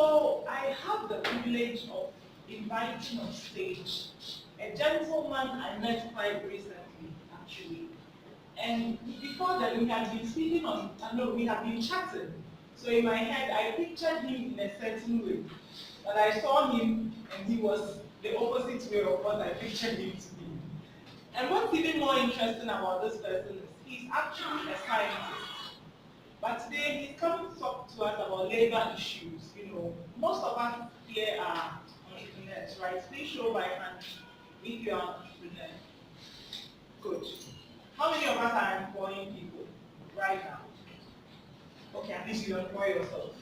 So I have the privilege of inviting on stage a gentleman I met quite recently, actually. And before that, we had been speaking on, no, we had been chatting. So in my head, I pictured him in a certain way. But I saw him, and he was the opposite way of what I pictured him to be. And what's even more interesting about this person is he's actually a scientist. But today he's coming to talk to us about labor issues. You know, most of us here are entrepreneurs, right? Please show by hand if you are an entrepreneur. Good. How many of us are employing people right now? Okay, at least you employ yourself.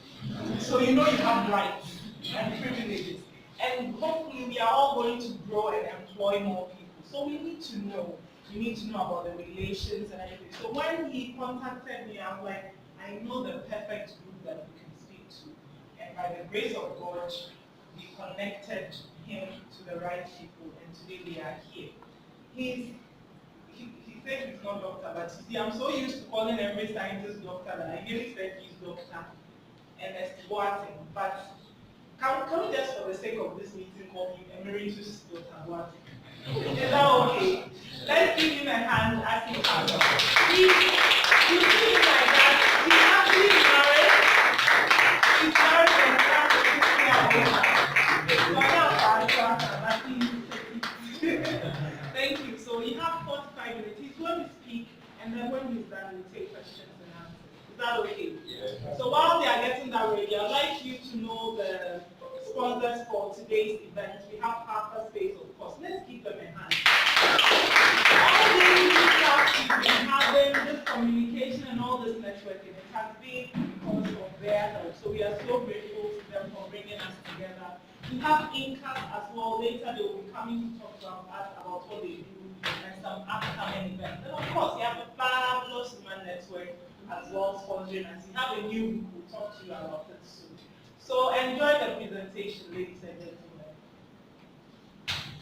So you know you have rights and privileges. And hopefully we are all going to grow and employ more people. So we need to know. We need to know about the relations and everything. So when he contacted me, I'm like, I know the perfect group that we can speak to. And by the grace of God, we connected him to the right people, and today we are here. He said he's not doctor, but you see, I'm so used to calling every scientist doctor that I really said he's Dr. Ernest Boateng. But can we just, for the sake of this meeting, call him Emeritus Dr. Boateng? Is that okay? Let's give him a hand as he comes. You see him like that. He's actually married. He's married and started Thank you. So we have 45 minutes. He's going to speak, and then when he's done, we'll take questions and answers. Is that okay? Yeah. So while they are getting that ready, I'd like you to know the sponsors for today's event. We have Hyperspace, of course. Let's keep them in hand. All these stuff we've been having, this communication and all this networking, it has been because of their help. So we are so grateful to them for bringing us together. We have Incas as well. Later they will be coming to talk to us about what they do and some upcoming events. And of course, you have a fabulous human network as well sponsoring us. You have a new book, we'll talk to you about it soon. So enjoy the presentation, ladies and gentlemen.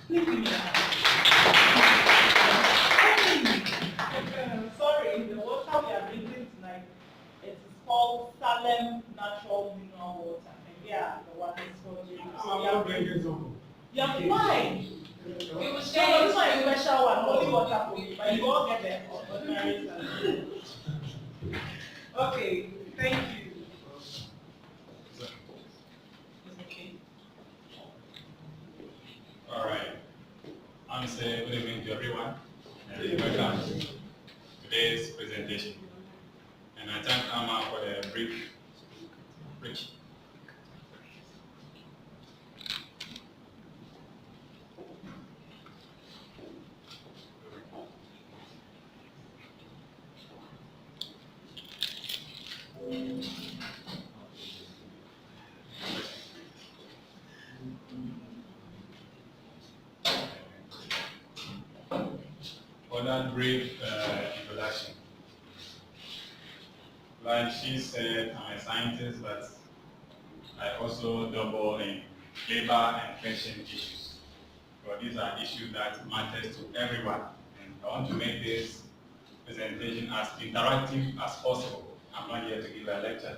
Please give me a hand. Sorry, the water we are drinking tonight, it is called Salem Natural Mineral Water. And yeah, the one is for you. So we are drinking some. Yeah, fine. We will share this one is a special one, holy water for you, but you all get them ordinary. Okay, thank you. Okay. All right. I'm saying good evening to everyone, and welcome to today's presentation. And I thank Amma for the brief preach. For that brief introduction. Like she said, I'm a scientist, but I also double in labor and pension issues. But these are issues that matter to everyone. And I want to make this presentation as interactive as possible. I'm not here to give a lecture.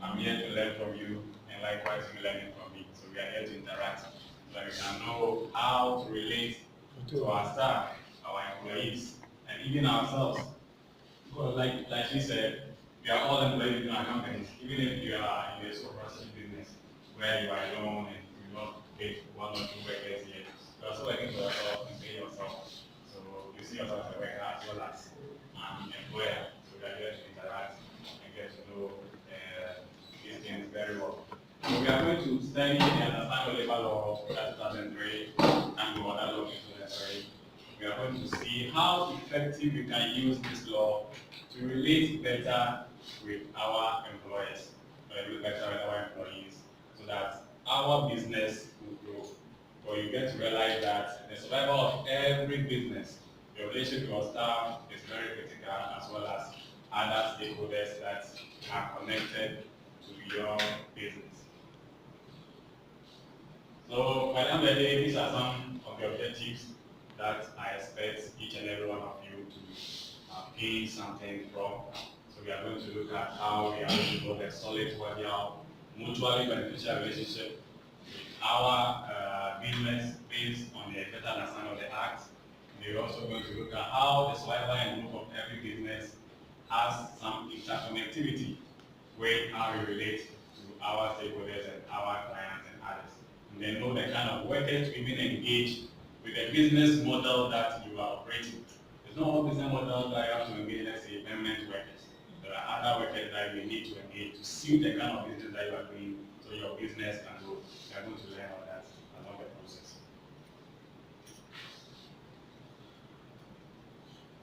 I'm here to learn from you, and likewise you learning from me. So we are here to interact, so we can know how to relate to our staff, our employees, and even ourselves. Because like she said, we are all employees in our companies. Even if you are in a supervisory business where you are alone and you don't pay for one or two workers yet, you are also working for yourself and pay yourself. So you see yourself as a worker as well as an employer. So we are here to interact and get to know these things very well. So we are going to study and understand the labor law of 2003 and the other law of 2003. We are going to see how effective we can use this law to relate better with our employers, relate better with our employees, so that our business will grow. So you get to realize that the survival of every business, your relationship with your staff is very critical, as well as other stakeholders that are connected to your business. So by the end of the day, these are some of the objectives that I expect each and every one of you to gain something from. So we are going to look at how we are able to build a solid cordial mutually beneficial relationship with our business based on the better understanding of the Act. We're also going to look at how the survival and growth of every business has some interconnectivity with how we relate to our stakeholders and our clients and others. And then know the kind of workers we even engage with the business model that you are operating. There's no one business model that you have to engage, let's say, permanent workers. There are other workers that you need to engage to suit the kind of business that you are doing so your business can grow. You are going to learn all that along the process.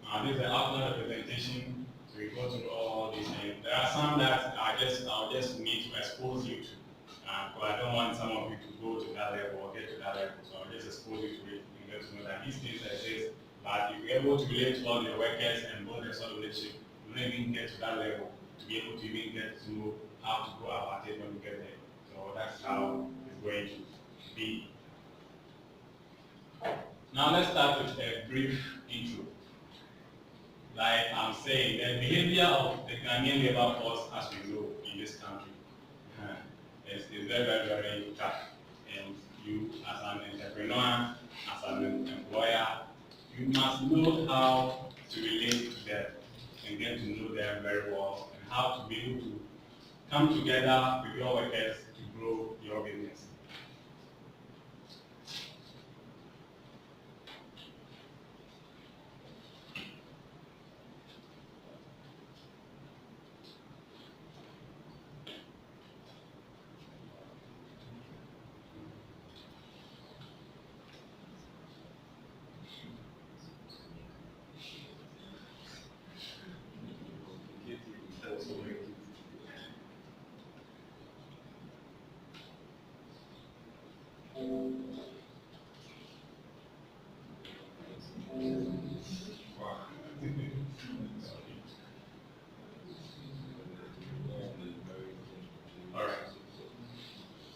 Now, this is the outline representation. So we go through all these things. There are some that I'll just need to expose you to. Because I don't want some of you to go to that level or get to that level. So I'll just expose you to it. You get to know that these things that says, but if you're able to relate to all your workers and build a solid relationship, you don't even get to that level to be able to even get to know how to go about it when you get there. So that's how it's going to be. Now let's start with a brief intro. Like I'm saying, the behavior of the Ghanaian labor force, as we know in this country, is very, very, very tough. And you, as an entrepreneur, as an employer, you must know how to relate to them and get to know them very well, and how to be able to come together with your workers to grow your business.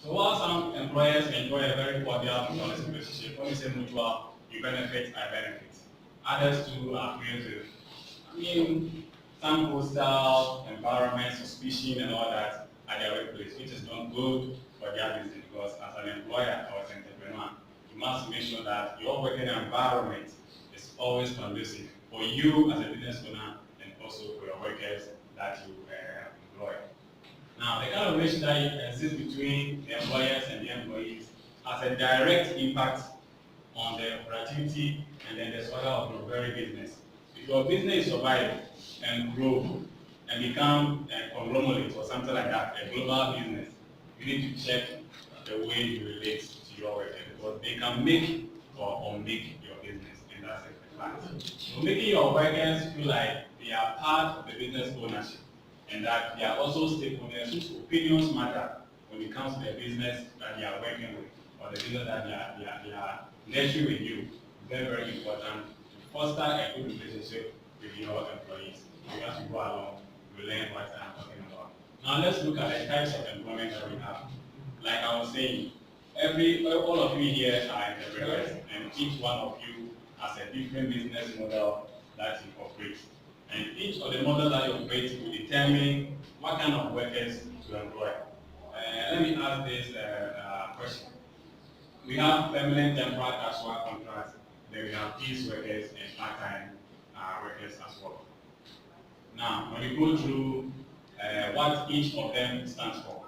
So while some employers enjoy a very cordial mutual relationship, when you say mutual, you benefit, I benefit. Others too are creative. I mean, some hostile environment, suspicion and all that at their workplace, which is not good for their business, because as an employer or as an entrepreneur, you must make sure that your working environment is always conducive for you as a business owner and also for your workers that you employ. Now, the kind of relation that exists between the employers and the employees has a direct impact on the productivity and then the survival of your very business. If your business survives and grow and become a conglomerate or something like that, a global business, you need to check the way you relate to your workers, because they can make or unmake your business, and that's a fact. So making your workers feel like they are part of the business ownership, and that they are also stakeholders whose opinions matter when it comes to the business that they are working with, or the business that they are nurturing with you. Very, very important to foster a good relationship with your employees. So as you go along, you learn what I'm talking about. Now let's look at the types of employment that we have. Like I was saying, all of you here are entrepreneurs, and each one of you has a different business model that you operate. And each of the models that you operate will determine what kind of workers to employ. Let me ask this question. We have permanent temporary casual contracts, then we have piece workers and part-time workers as well. Now, when we go through what each of them stands for,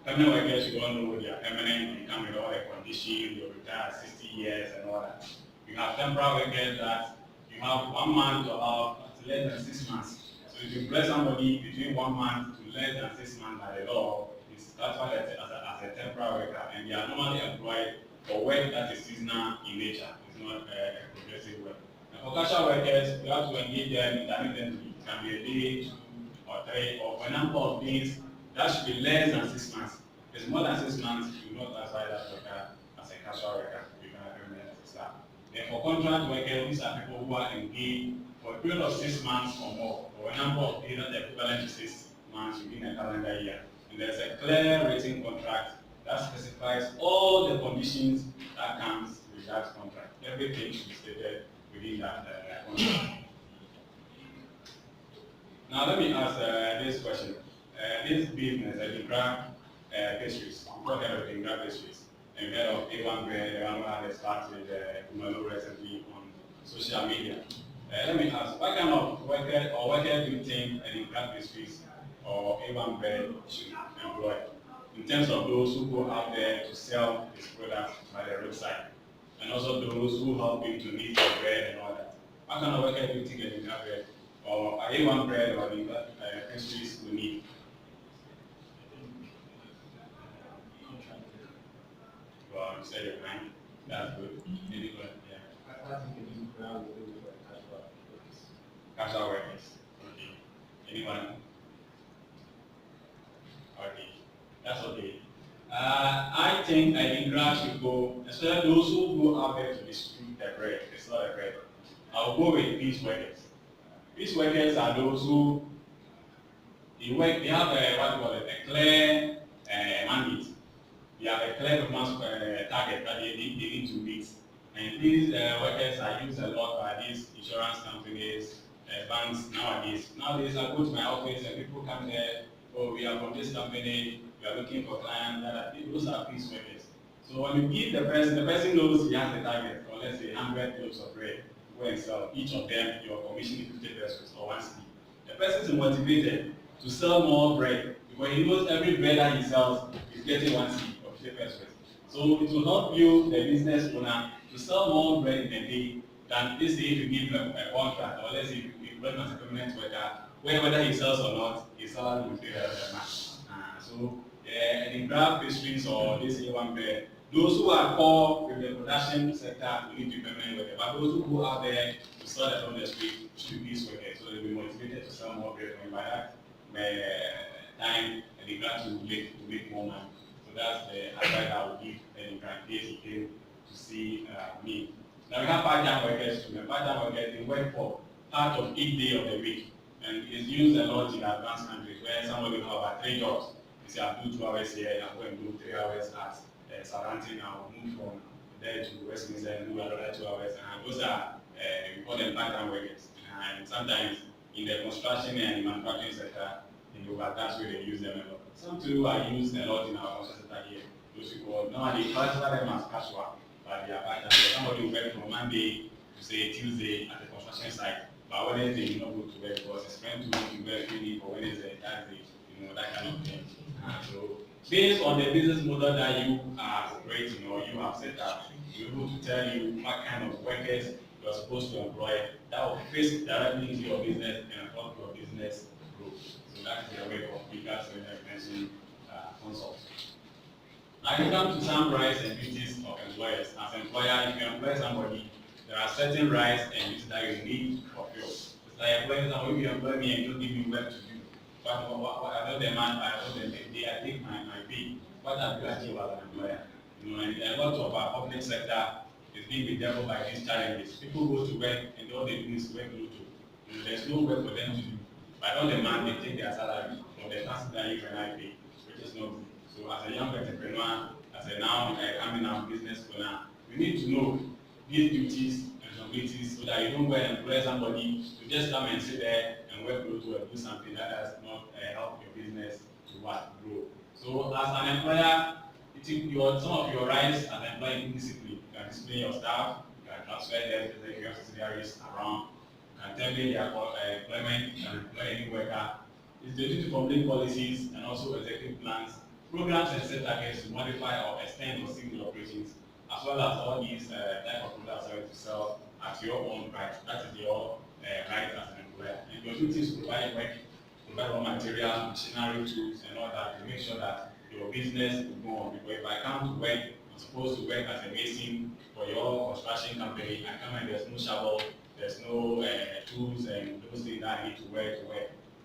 permanent workers, you all know they are permanent, you come with all the conditions, you retire at 60 years and all that. You have temporary workers that you have 1 month to about less than 6 months. So if you employ somebody between 1 month to less than 6 months by the law, it's classified as a temporary worker, and they are normally employed for work that is seasonal in nature. It's not a progressive work. And for casual workers, you have to engage them intermittently. It can be a day, 2 or 3, or for a number of days. That should be less than 6 months. If it's more than 6 months, you will not classify that worker as a casual worker. You can recommend as a staff. Then for contract workers, these are people who are engaged for a period of 6 months or more, or a number of days that are equivalent to 6 months within a calendar year. And there's a clear written contract that specifies all the conditions that comes with that contract. Everything should be stated within that contract. Now let me ask this question. This business, pastries. We've heard of Ingra pastries. And we've heard of A1 bread, the one who had a start with Kumalo recently on social media. Let me ask, what kind of worker do you think Ingra pastries or A1 bread should employ in terms of those who go out there to sell his products by the roadside, and also those who help him to knead the bread and all that? What kind of worker do you think Ingra bread or A1 bread or Ingra pastries will need? Well, you said your mind. That's good. Maybe good. Yeah. I think it is ground will do for casual workers. Casual workers. Okay. Anyone? Okay. That's okay. I think Ingra should go, especially those who go out there to distribute the bread. It's not a bread. I'll go with peace workers. Peace workers are those who they have what we call it, a clear mandate. They have a clear performance target that they need to meet. And these workers are used a lot by these insurance companies, banks nowadays. Nowadays, I go to my office and people come there, oh, we are from this company, we are looking for clients. Those are peace workers. So when you give the person knows he has the target, or let's say 100 loaves of bread, go and sell each of them, your commission is 50 pesos or 1 cedi. The person is motivated to sell more bread because he knows every bread that he sells is getting 1 cedi. So it will help you, the business owner, to sell more bread in a day than let's say if you give him a contract, or let's say if you run as a permanent worker, where whether he sells or not, his salary will pay the match. So in craft pastries or this A1 bread, those who are core with the production sector will need to be permanent workers. But those who go out there to sell it on the street should be peace workers, so they'll be motivated to sell more bread from by that time, and they got to make more money. That's the advice I would give any case he came to see me. Now we have part-time workers too. Part-time workers, they work for part of each day of the week. And it's used a lot in advanced countries where somebody will have about 3 jobs. You say, I'll do 2 hours here, I'm going to do 3 hours at Sarantin, I'll move from there to Westminster and do another 2 hours. And those are, we call them part-time workers. And sometimes in the construction and manufacturing sector, that's where they use them a lot. Some too are used a lot in our construction sector here. Those people, nowadays, classify them as casual, but they are part-time. Somebody will work from Monday to say Tuesday at the construction site, but Wednesday you not go to work because his friend to work really for Wednesday, Thursday, that kind of thing. So based on the business model that you are operating or you have set up, we're able to tell you what kind of workers you are supposed to employ that will fit directly into your business and help your business grow. So that's the way of because when I mentioned consult. Now you come to some rights and duties of employers. As employer, if you employ somebody, there are certain rights and duties that you need to fulfill. It's like employing somebody, if you employ me and you don't give me work to do, what I know the man, I know the day I take my pay. What have you achieved as an employer? And a lot of our public sector is being bedeviled by these challenges. People go to work and all they do is work to. There's no work for them to do. By all the man, they take their salary from the taxes that you and I pay, which is not good. So as a young entrepreneur, as a now coming out business owner, you need to know these duties and responsibilities so that you don't go and employ somebody to just come and sit there and work to do something that does not help your business to grow. So as an employer, some of your rights as an employer in discipline. You can discipline your staff, you can transfer them to your subsidiaries around, you can terminate their employment, you can employ any worker. It's the duty to formulate policies and also executive plans, programs and set targets to modify or extend or single operations, as well as all these type of products to sell at your own price. That is your right as an employer. And your duty is to provide work, provide raw material, machinery, tools, and all that to make sure that your business will go on. Because if I come to work, I'm supposed to work as a mason for your construction company. I come and there's no shovel, there's no tools and those things that I need to work.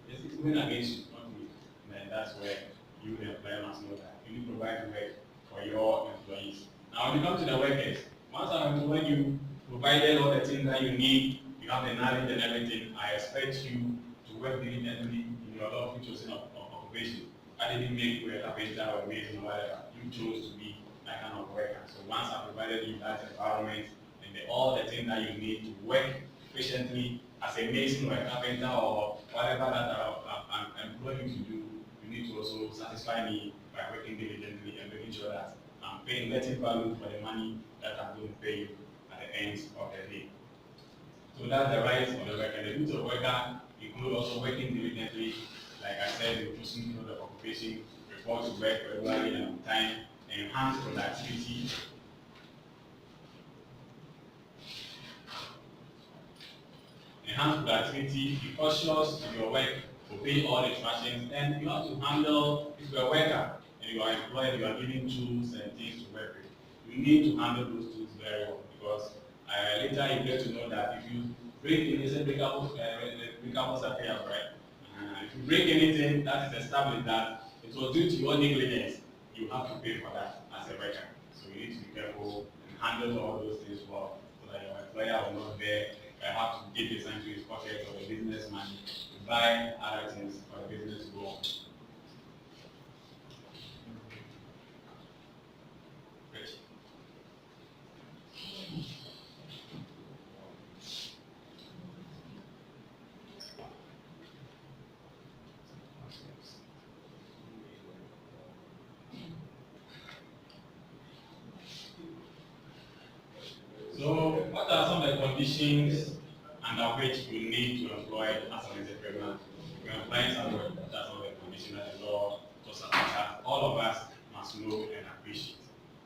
It's going against you, not me. And that's where you, the employer, must know that. You need to provide work for your employees. Now, when you come to the workers, once I'm employing you, provided all the things that you need, you have the knowledge and everything, I expect you to work diligently in your law of choosing of occupation. I didn't make you a carpenter or a mason or whatever. You chose to be that kind of worker. So once I provided you that environment and all the things that you need to work efficiently as a mason or a carpenter or whatever that I'm employing you to do, you need to also satisfy me by working diligently and making sure that I'm paying letting value for the money that I'm going to pay you at the end of the day. So that's the rights of the worker. The duties of the worker include also working diligently, like I said, the pushing through the occupation, report to work regularly and on time, enhance productivity. Enhance productivity, be cautious in your work, obey all the instructions, and you have to handle, if you're a worker and you are employed, you are given tools and things to work with. You need to handle those tools very well because later you get to know that if you break innocent breakables appear, right? If you break anything that is established that it was due to your negligence, you have to pay for that as a worker. So you need to be careful and handle all those things well so that your employer will not bear have to give this into his pocket or the business money to buy other things for the business to go on. Rich. So, what are some of the conditions under which you need to employ as an entrepreneur? If you're employing someone, that's some of the conditions that the law talks about that all of us must know and appreciate.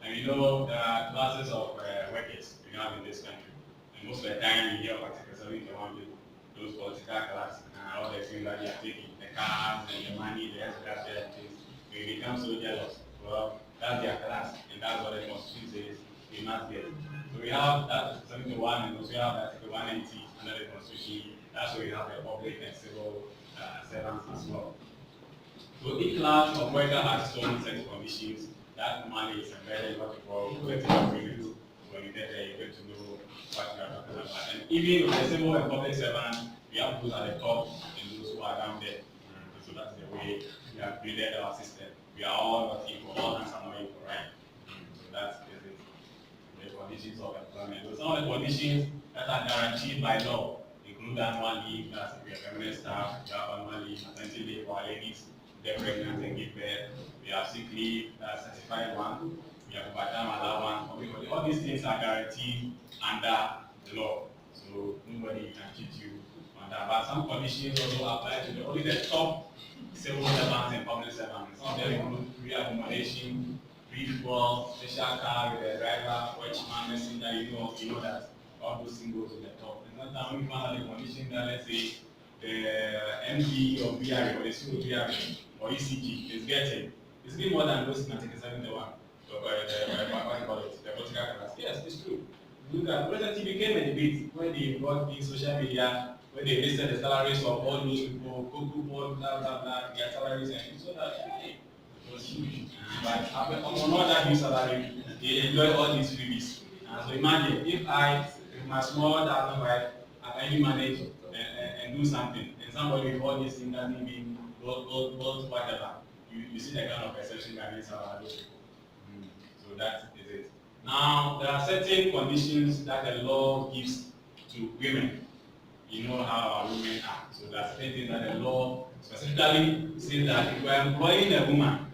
And you know, there are classes of workers we have in this country. And most of the time, you hear of Article 71 people, those political classes, all the things that they are taking, the cars and the money, the extra things. They become so jealous. Well, that's their class, and that's what the Constitution says they must get. So we have that 71 and also we have Article 190 under the Constitution. That's where we have the public and civil servants as well. So each class of worker has its own set of conditions. That normally is embedded in what we call collective agreement. When you get there, you get to know what you are talking about. And even with the civil and public servants, we have those at the top and those who are down there. So that's the way we have created our system. We are all not equal, all hands are not equal, right? So that's it. The conditions of employment. So some of the conditions that are guaranteed by law include annual leave, that's if you're a permanent staff, you have annual leave, maternity leave for ladies, they're pregnant and give birth. We have sick leave, that's certified one. We have overtime allowance. All these things are guaranteed under the law. So nobody can cheat you on that. But some conditions also apply to only the top civil servants and public servants. Some of them include re-accommodation, free fuel, special car with a driver, watchman, messenger, you know that all those things go to the top. And sometimes when we find out the condition that, let's say, the MD or BRA or the CO BRA or ECG is getting, it's been more than those in Article 71. So, what do you call it? The political class. Yes, it's true. Look at recently became a debate when they brought in social media, when they listed the salaries of all those people, Google, blah, blah, blah, their salaries, and you saw that, hey, it was huge. But on that new salary, they enjoy all these freebies. So imagine if with my small thousand wife, I can manage and do something, and somebody with all these things doesn't even go whatever. You see the kind of perception against those people. So that is it. Now, there are certain conditions that the law gives to women. You know how our women are. So there are certain things that the law specifically says that if you are employing a woman,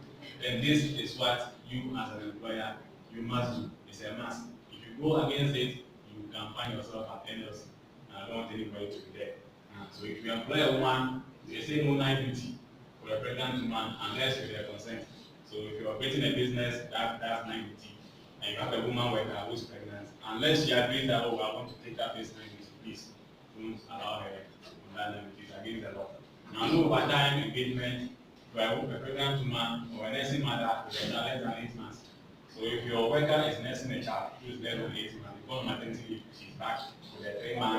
then this is what you as an employer, you must do. It's a must. If you go against it, you can find yourself at NLC. I don't want anybody to be there. So if you employ a woman, they say no night duty for a pregnant woman unless with their consent. So if you're operating a business, that's night duty. And you have a woman worker who's pregnant, unless she agrees that, oh, I want to take up this night duty, please don't allow her on that night duty. It's against the law. Now, no overtime engagement for a pregnant woman or a nursing mother with a child less than 8 months. So if your worker is nursing a child who is less than 8 months, before maternity leave, she's back with a 3 months.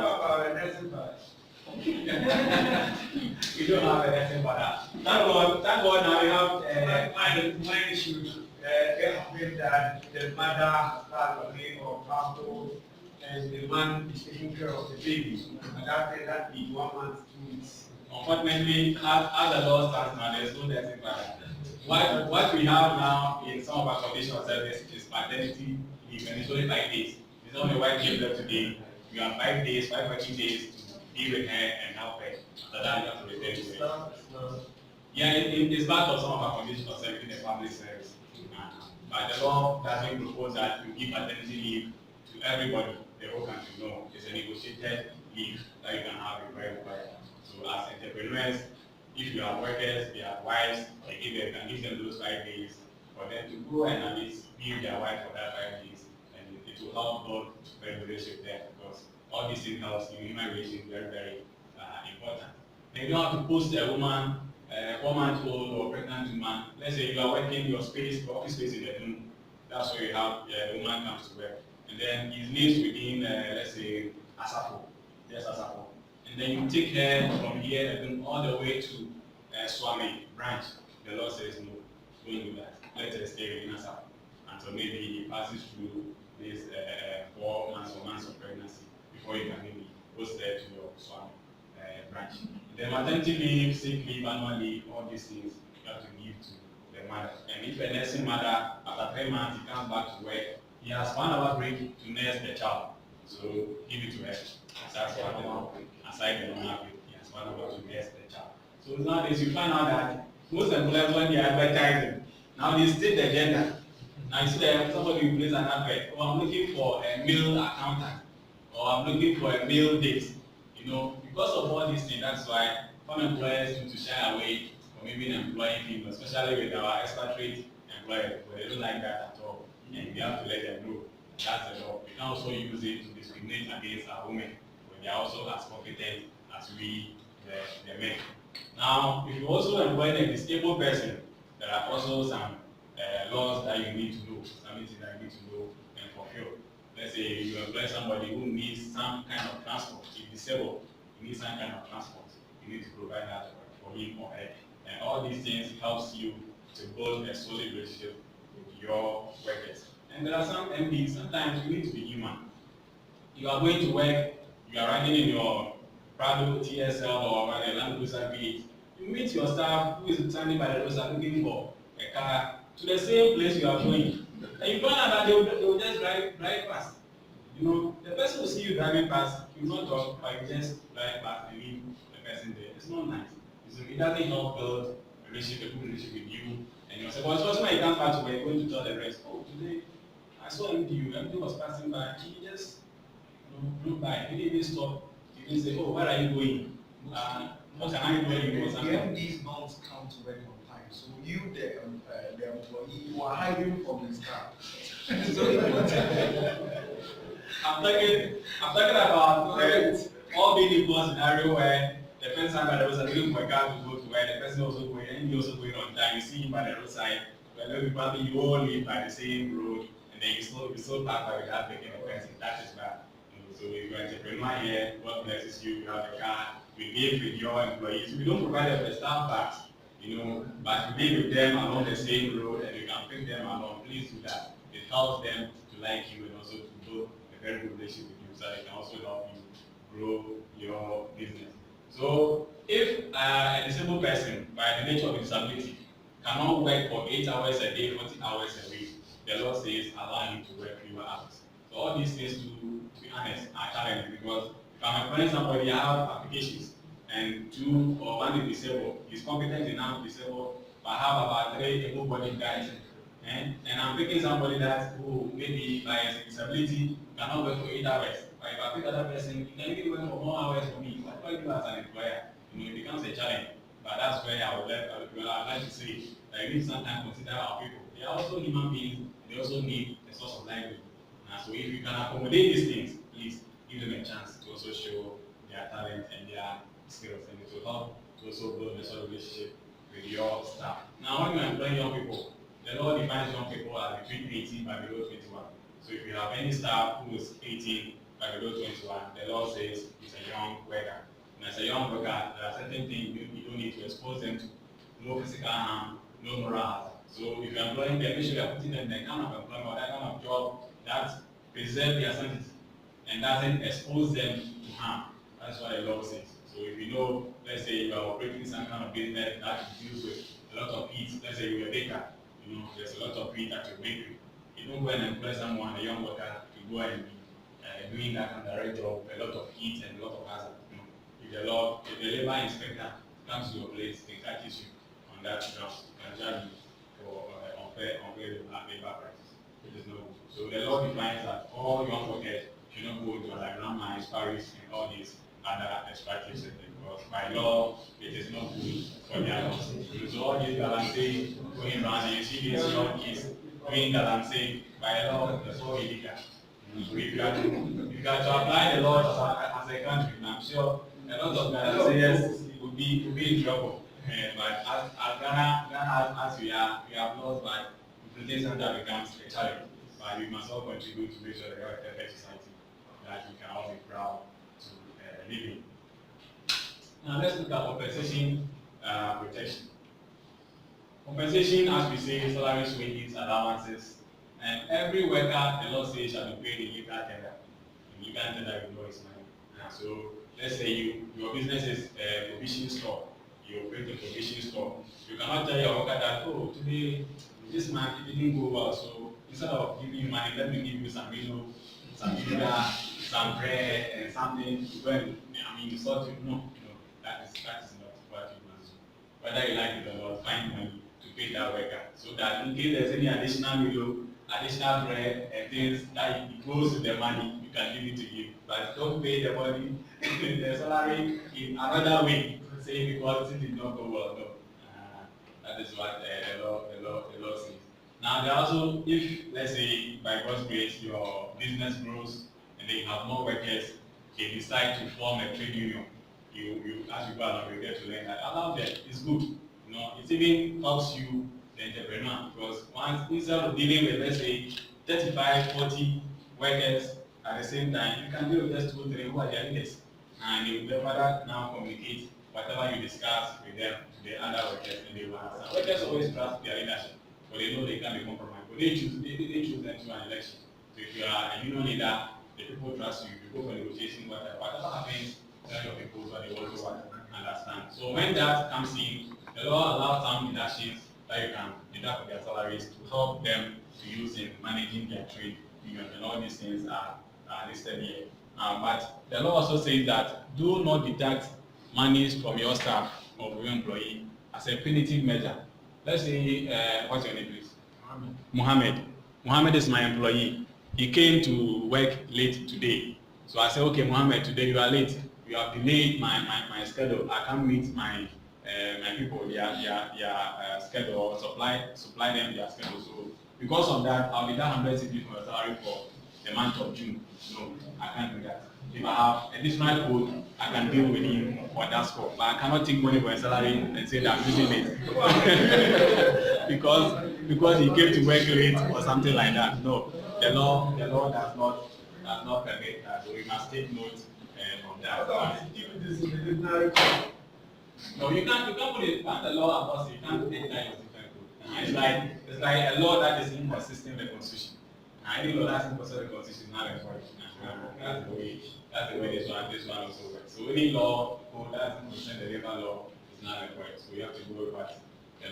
We don't have a nursing father. Thank God now we have mine should happen that the mother has passed away or household and the man is taking care of the baby. And that is 1 month, 2 weeks. Unfortunately, as the law stands now, there's no nursing father. What we have now in some of our conditional service is paternity leave, and it's only 5 days. It's only wife gave birth today. You have 5 days, 5 working days to be with her and help her. After that, you have to return to her. Yeah, it's part of some of our conditions of serving the public service. But the law doesn't propose that you give maternity leave to everybody. The whole country, no. It's a negotiated leave that you can have with your employer. So as entrepreneurs, if you have workers, they have wives, you can give them those 5 days for them to go and at least be with their wife for that 5 days. And it will help build the relationship there because all these things helps in human relations very, very important. And you don't have to post a woman, 4-month-old or pregnant woman. Let's say you are working your space, your office space in the room. That's where you have the woman comes to work. And then he lives within, let's say, Asafo. Yes, Asafo. And then you take her from here and then all the way to Swami branch. The law says no, don't do that. Let her stay within Asafo until maybe he passes through this 4 months or months of pregnancy before you can maybe post her to your Swami branch. The maternity leave, sick leave, annual leave, all these things you have to give to the mother. And if a nursing mother, after 3 months, he comes back to work, he has 1 hour break to nurse the child. So give it to her. That's what the law, aside the normal break, he has 1 hour to nurse the child. So nowadays you find out that most employers, when they are advertising, now they state the gender. Now you see that somebody will place an advert, oh, I'm looking for a male accountant, or I'm looking for a male date. You know, because of all these things, that's why some employers need to shy away from even employing people, especially with our expatriate employers, but they don't like that at all. And we have to let them know that's the law. We can also use it to discriminate against our women, but they are also as competent as we, the men. Now, if you also employ a disabled person, there are also some laws that you need to know, something that you need to know and fulfill. Let's say you employ somebody who needs some kind of transport, he's disabled, he needs some kind of transport, you need to provide that for him or her. And all these things helps you to build a solid relationship with your workers. And there are some MDs, sometimes you need to be human. You are going to work, you are riding in your Prado TSL or a Land Cruiser V8. You meet your staff who is standing by the roadside looking for a car to the same place you are going. And you find out that they will just drive past. You know, the person will see you driving past, you will not talk, but you just drive past and leave the person there. It's not nice. It doesn't help build a relationship, a good relationship with you and yourself. But especially when you come back to where you're going to tell the rest, oh, today I saw MD, MD was passing by, he just looked by, he didn't even stop, he didn't say, oh, where are you going? What can I do you? The MDs don't come to work on time, so you, the employee, you are hiding from the staff. I'm talking about all being equal scenario where the person by the roadside looking for a car to go to where the person also going and he also going on time. You see him by the roadside, but maybe probably you all live by the same road, and then you still pass by without taking a person. That is bad. So if you're an entrepreneur here, what blesses you, you have a car, you live with your employees. We don't provide them the staff pass, but you live with them along the same road and you can pick them along. Please do that. It helps them to like you and also to build a very good relationship with you, so they can also help you grow your business. So if a disabled person, by the nature of disability, cannot work for 8 hours a day, 40 hours a week, the law says allow him to work fewer hours. So all these things, to be honest, are challenging because if I'm employing somebody, I have applications, and 2 or 1 is disabled. He's competent enough disabled, but I have about 3 able-bodied guys. And I'm picking somebody that who maybe by his disability cannot work for 8 hours. But if I pick another person, he can even work for more hours for me. What do I do as an employer? It becomes a challenge. But that's where I would like to say that you need to sometimes consider our people. They are also human beings. They also need a source of livelihood. So if you can accommodate these things, please give them a chance to also show their talent and their skills, and it will help to also build a sort of relationship with your staff. Now, when you employ young people, the law defines young people as between 18 by below 21. So if you have any staff who is 18 by below 21, the law says it's a young worker. And as a young worker, there are certain things you don't need to expose them to. No physical harm, no moral hazard. So if you're employing them, make sure you're putting them in the kind of employment or that kind of job that preserves their sanity and doesn't expose them to harm. That's what the law says. So if you know, let's say you are operating some kind of business that deals with a lot of heat, let's say you're a baker, there's a lot of heat at your bakery. You don't go and employ someone, a young worker, to go and be doing that kind of direct job, a lot of heat and a lot of hazard. If the labor inspector comes to your place, they catches you on that ground, can charge you for unfair labor practice, which is no good. So the law defines that all young workers should not go into underground mines, quarries, and all these other extractive sectors, because by law it is not good for their loss. So all these galamsey going around, and you see these young kids doing galamsey, by law it's all illegal. So if you are to apply the laws as a country, and I'm sure a lot of galamseyers would be in trouble. But as Ghana as we have laws, but implementation that becomes a challenge. But we must all contribute to make sure that we have a perfect society that we can all be proud to live in. Now let's look at compensation protection. Compensation, as we say, salaries, wages, allowances, and every worker, the law says, shall be paid in legal tender. In legal tender, you know it's money. So let's say your business is a provision store. You operate a provision store. You cannot tell your worker that, oh, today this month it didn't go well, so instead of giving you money, let me give you some some sugar, some bread, and something. When you sort of no, that is not what you must do. Whether you like it or not, find money to pay that worker, so that in case there's any additional additional bread and things that it goes with the money, you can give it to him. But don't pay the money, the salary in another way. Say because it did not go well. No, that is what the law says. Now, there also, if let's say by God's grace your business grows and then you have more workers, they decide to form a trade union. You as you go along, you get to learn that. Allow them. It's good. It even helps you, the entrepreneur, because once instead of dealing with let's say 35, 40 workers at the same time, you can deal with just 2 or 3 who are their leaders, and they will further now communicate whatever you discuss with them to the other workers, and they will understand. Workers always trust their leadership, but they know they can be compromised. But they choose them to an election. So if you are a union leader, the people trust you. You go for negotiation, whatever happens, tell your people so they also understand. So when that comes in, the law allows some deductions that you can deduct their salaries to help them to use in managing their trade union, and all these things are listed here. But the law also says that do not deduct monies from your staff or from your employee as a punitive measure. Let's say, what's your name, please? Mohammed. Mohammed is my employee. He came to work late today. So I say, okay, Mohammed, today you are late. You have delayed my schedule. I can't meet my people, their schedule, supply them their schedule. So because of that, I'll be down 100 cedi from your salary for the month of June. No, I can't do that. If I have additional code, I can deal with him for that score. But I cannot take money for a salary and say that I'm using it because he came to work late or something like that. No, the law does not permit that. So we must take note of that. No, you can't put it. That's the law about it. You can't take that as different code. It's like a law that is inconsistent with the constitution. Any law that's inconsistent with the constitution is not enforced. That's the way this one also works. So any law code that's inconsistent with the labor law is not enforced. So you have to go with what the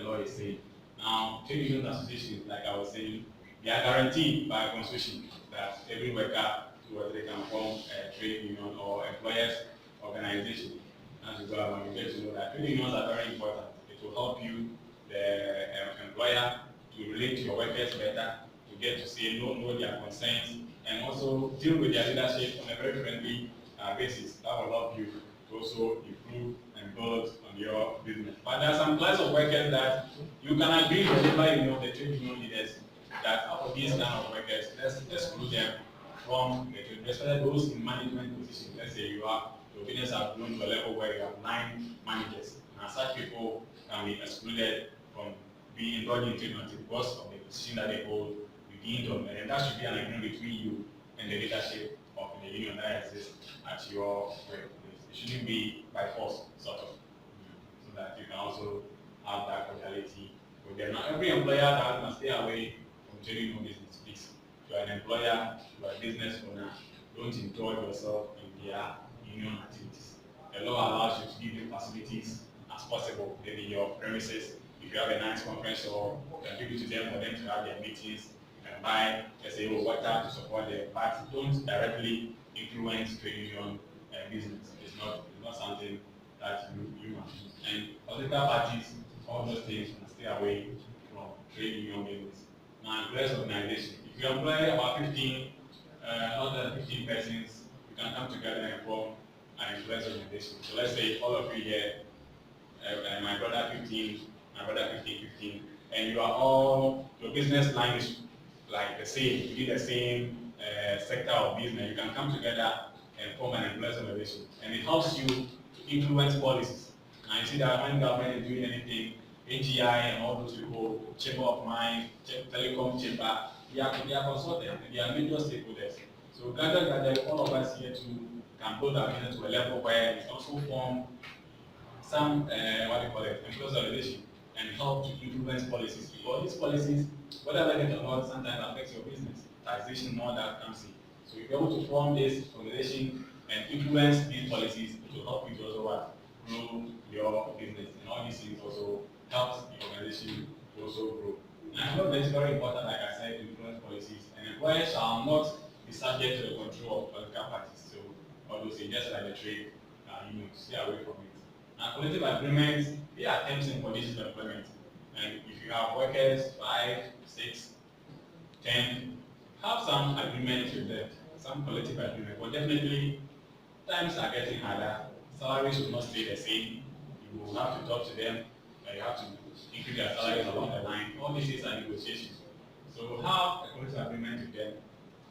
law is saying. Now, trade union associations, like I was saying, they are guaranteed by constitution that every worker, whether they can form a trade union or employers organization. As you go along, you get to know that trade unions are very important. It will help you, the employer, to relate to your workers better, to get to see, know their concerns, and also deal with their leadership on a very friendly basis. That will help you to also improve and build on your business. But there are some class of workers that you can agree with the trade union leaders that out of these kind of workers, let's exclude them from the trade, especially those in management positions. Let's say your business have grown to a level where you have 9 managers, and such people can be excluded from being involved in trade until because of the position that they hold within them. And that should be an agreement between you and the leadership of the union that exists at your workplace. It shouldn't be by force, sort of, so that you can also have that cordiality with them. Now, every employer that must stay away from trade union business, please. If you are an employer, you are a business owner, don't indulge yourself in their union activities. The law allows you to give you facilities as possible, maybe your premises. If you have a nice conference hall, you can give it to them for them to have their meetings. You can buy, let's say, water to support them, but don't directly influence trade union business. It's not something that you must do. And political parties all those things and stay away from trade union members. Now, employers organization. If you employ about 15, not than 15 persons, you can come together and form an employers organization. So let's say all of you here, my brother 15, my brother 15, 15, and you are all, your business line is like the same, you do the same sector of business, you can come together and form an employers organization. And it helps you to influence policies. Now you see that when government is doing anything, AGI and all those people, Chamber of Mines, Telecom Chamber, they are consultants, they are major stakeholders. So gather, all of us here can build our business to a level where we also form some, employers organization and help to influence policies. Because these policies, whether they get or not, sometimes affects your business, taxation and all that comes in. So if you're able to form this organization and influence these policies, it will help you to also grow your business. And all these things also helps the organization to also grow. And I know that it's very important, like I said, to influence policies. And employers shall not be subject to the control of political parties. So all those things, just like the trade union, stay away from it. Now, collective agreements, they are terms and conditions of employment. And if you have workers, 5, 6, 10, have some agreement with them, some collective agreement. But definitely, times are getting harder. Salaries will not stay the same. You will have to talk to them. You have to increase their salaries along the line. All these things are negotiations. So have a collective agreement with them.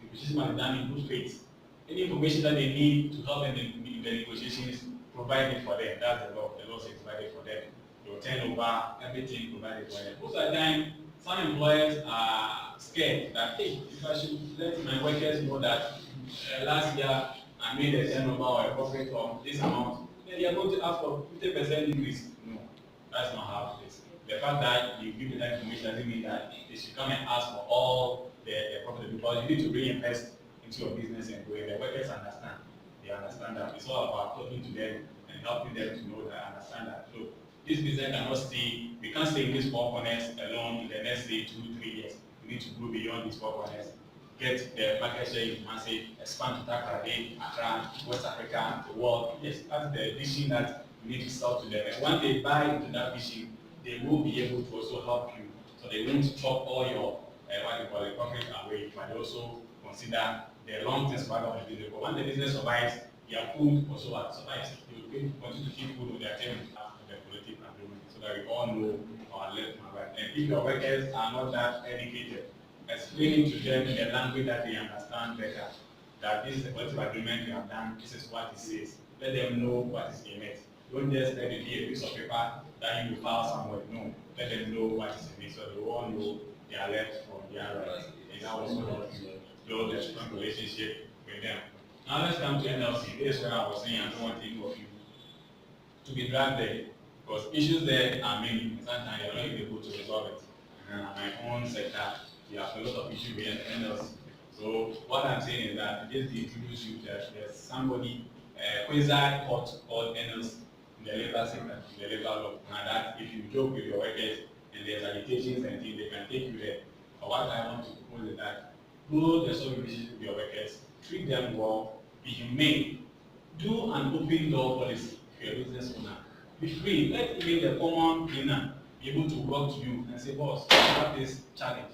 Negotiations are done in good faith. Any information that they need to help them in the negotiations, provide it for them. That's the law. The law says provide it for them. Your turnover, everything provided for them. Most of the time, some employers are scared that, hey, if I should let my workers know that last year I made a turnover or a profit of this amount, then they are going to ask for 50% increase. No, that's not how it is. The fact that you give them that information doesn't mean that they should come and ask for all the profit, because you need to reinvest into your business and grow. The workers understand. They understand that. It's all about talking to them and helping them to know that, understand that. So this business cannot stay, we can't stay in these 4 corners alone in the next, say, 2, 3 years. We need to go beyond these 4 corners. Get the market share in massive, expand to Takrade, Accra, West Africa, the world. Yes, that's the vision that we need to sell to them. And when they buy into that vision, they will be able to also help you. So they won't chop all your profit away, but they also consider the long-term survival of the business. But when the business survives, their food also survives. They will continue to keep food with their terms of the collective agreement, so that we all know our left and right. And if your workers are not that educated, explaining to them in a language that they understand better, that this is the collective agreement we have done, this is what it says. Let them know what is in it. Don't just let it be a piece of paper that you will file somewhere. No, let them know what is in it, so they all know their left from their right. And that also helps you build a strong relationship with them. Now let's come to NLC. This is where I was saying I don't want any of you to be dragged there, because issues there are many. Sometimes you're not even able to resolve it. And my own sector, we have a lot of issues with NLC. So what I'm saying is that just to introduce you that there's somebody, quasi court called NLC in the labor sector, in the labor law. And that if you joke with your workers and there's agitations and things, they can take you there. But what I want to propose is that do the sort of relationship with your workers, treat them well, be humane, do an open door policy for your business owner. Be free, let even the common cleaner be able to walk to you and say, boss, I have this challenge.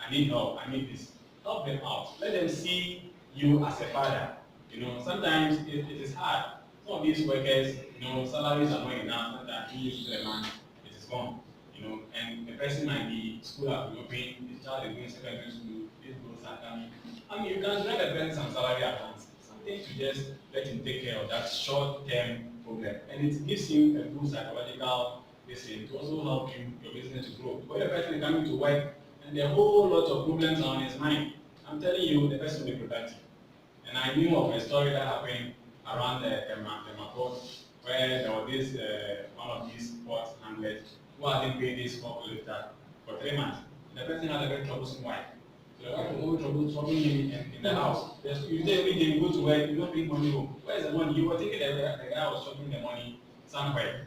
I need help, I need this. Help them out. Let them see you as a father. You know, sometimes it is hard. Some of these workers, you know, salaries are not enough. Sometimes 2 years to a month, it is gone. You know, and the person might be school have been open, the child is going secondary school, these bills are coming. I mean, you can drag a person some salary advance, something to just let him take care of that short-term problem. And it gives him a good psychological thing to also help you, your business to grow. When the person is coming to work and there are a whole lot of problems on his mind, I'm telling you, the person will be productive. And I knew of a story that happened around the port, where there was this, one of these port handlers who hadn't paid this for collector for 3 months. The person had a very troublesome wife. So the wife was always troubling him in the house. You say every day you go to work, you don't bring money home. Where is the money? You were thinking that the guy was shopping the money somewhere.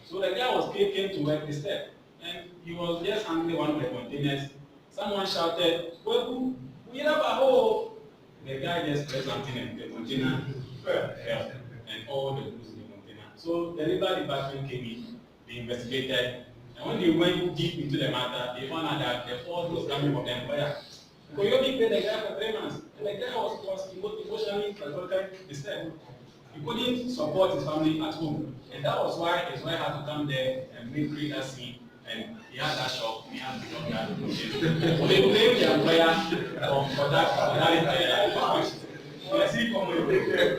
So the guy came to work this step, and he was just handling one of the containers. Someone shouted, "Well, we have a hole." The guy just pressed something and the container fell, and all the goods in the container. So the labor department came in, they investigated, And when they went deep into the matter, they found out that the fault was coming from the employer. Because you only paid the guy for 3 months, and the guy was emotionally, psychologically disturbed. He couldn't support his family at home, and that was why his wife had to come there and create that scene. And he had that shock, and he had to become that. So they blamed the employer for that. Yes, he come with it.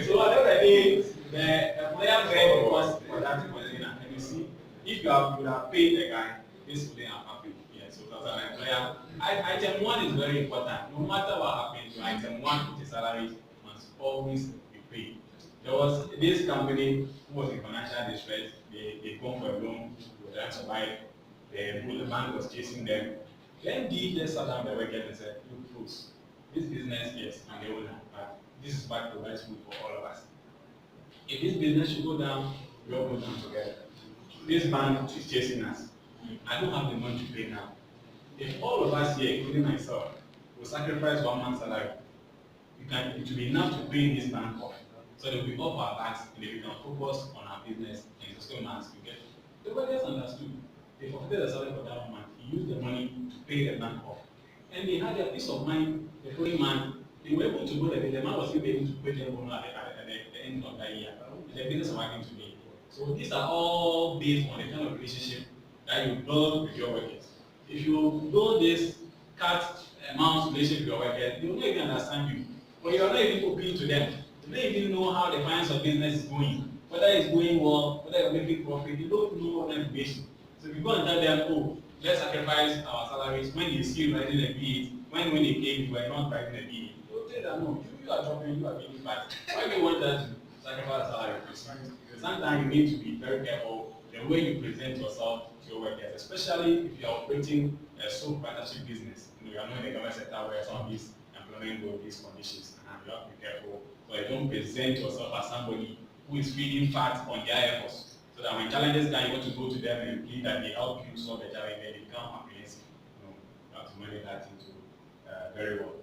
So at the end of the day, the employer bear the cost for that container. And you see, if you would have paid the guy, this wouldn't have happened. Yeah, so as an employer, item 1 is very important. No matter what happens, your item 1, which is salary, must always be paid. There was this company who was in financial distress. They gone for a loan, they were trying to survive. The bank was chasing them. Then they just sat down the workers and said, look, folks, this business, yes, I'm the owner, but this is what provides food for all of us. If this business should go down, we all go down together. This bank is chasing us. I don't have the money to pay now. If all of us here, including myself, will sacrifice 1 month's salary, it will be enough to pay this bank off. So that we off our backs and we can focus on our business and the months we get. The workers understood. They forfeited the salary for that 1 month. He used the money to pay the bank off. And they had a peace of mind the following month. They were able to go there. The man was still able to pay them at the end of that year. And the business is working today. So these are all based on the kind of relationship that you build with your workers. If you build this cut amount relationship with your workers, they will not even understand you. But you are not even open to them. They don't even know how the finance of business is going. Whether it's going well, whether you're making profit, they don't know all that information. So if you go and tell them, oh, let's sacrifice our salaries, when you see you writing a bid, when they came, you are not writing a bid, they will tell them, no, you are dropping, you are being bad. Why do you want that to sacrifice salary? Sometimes you need to be very careful the way you present yourself to your workers, especially if you are operating a sole partnership business. You are not in the government sector where some of these employment go these conditions, and you have to be careful so you don't present yourself as somebody who is feeding fat on their efforts. So that when challenges come, you want to go to them and plead that they help you solve the challenge, then they become apprehensive. You have to manage that into very well.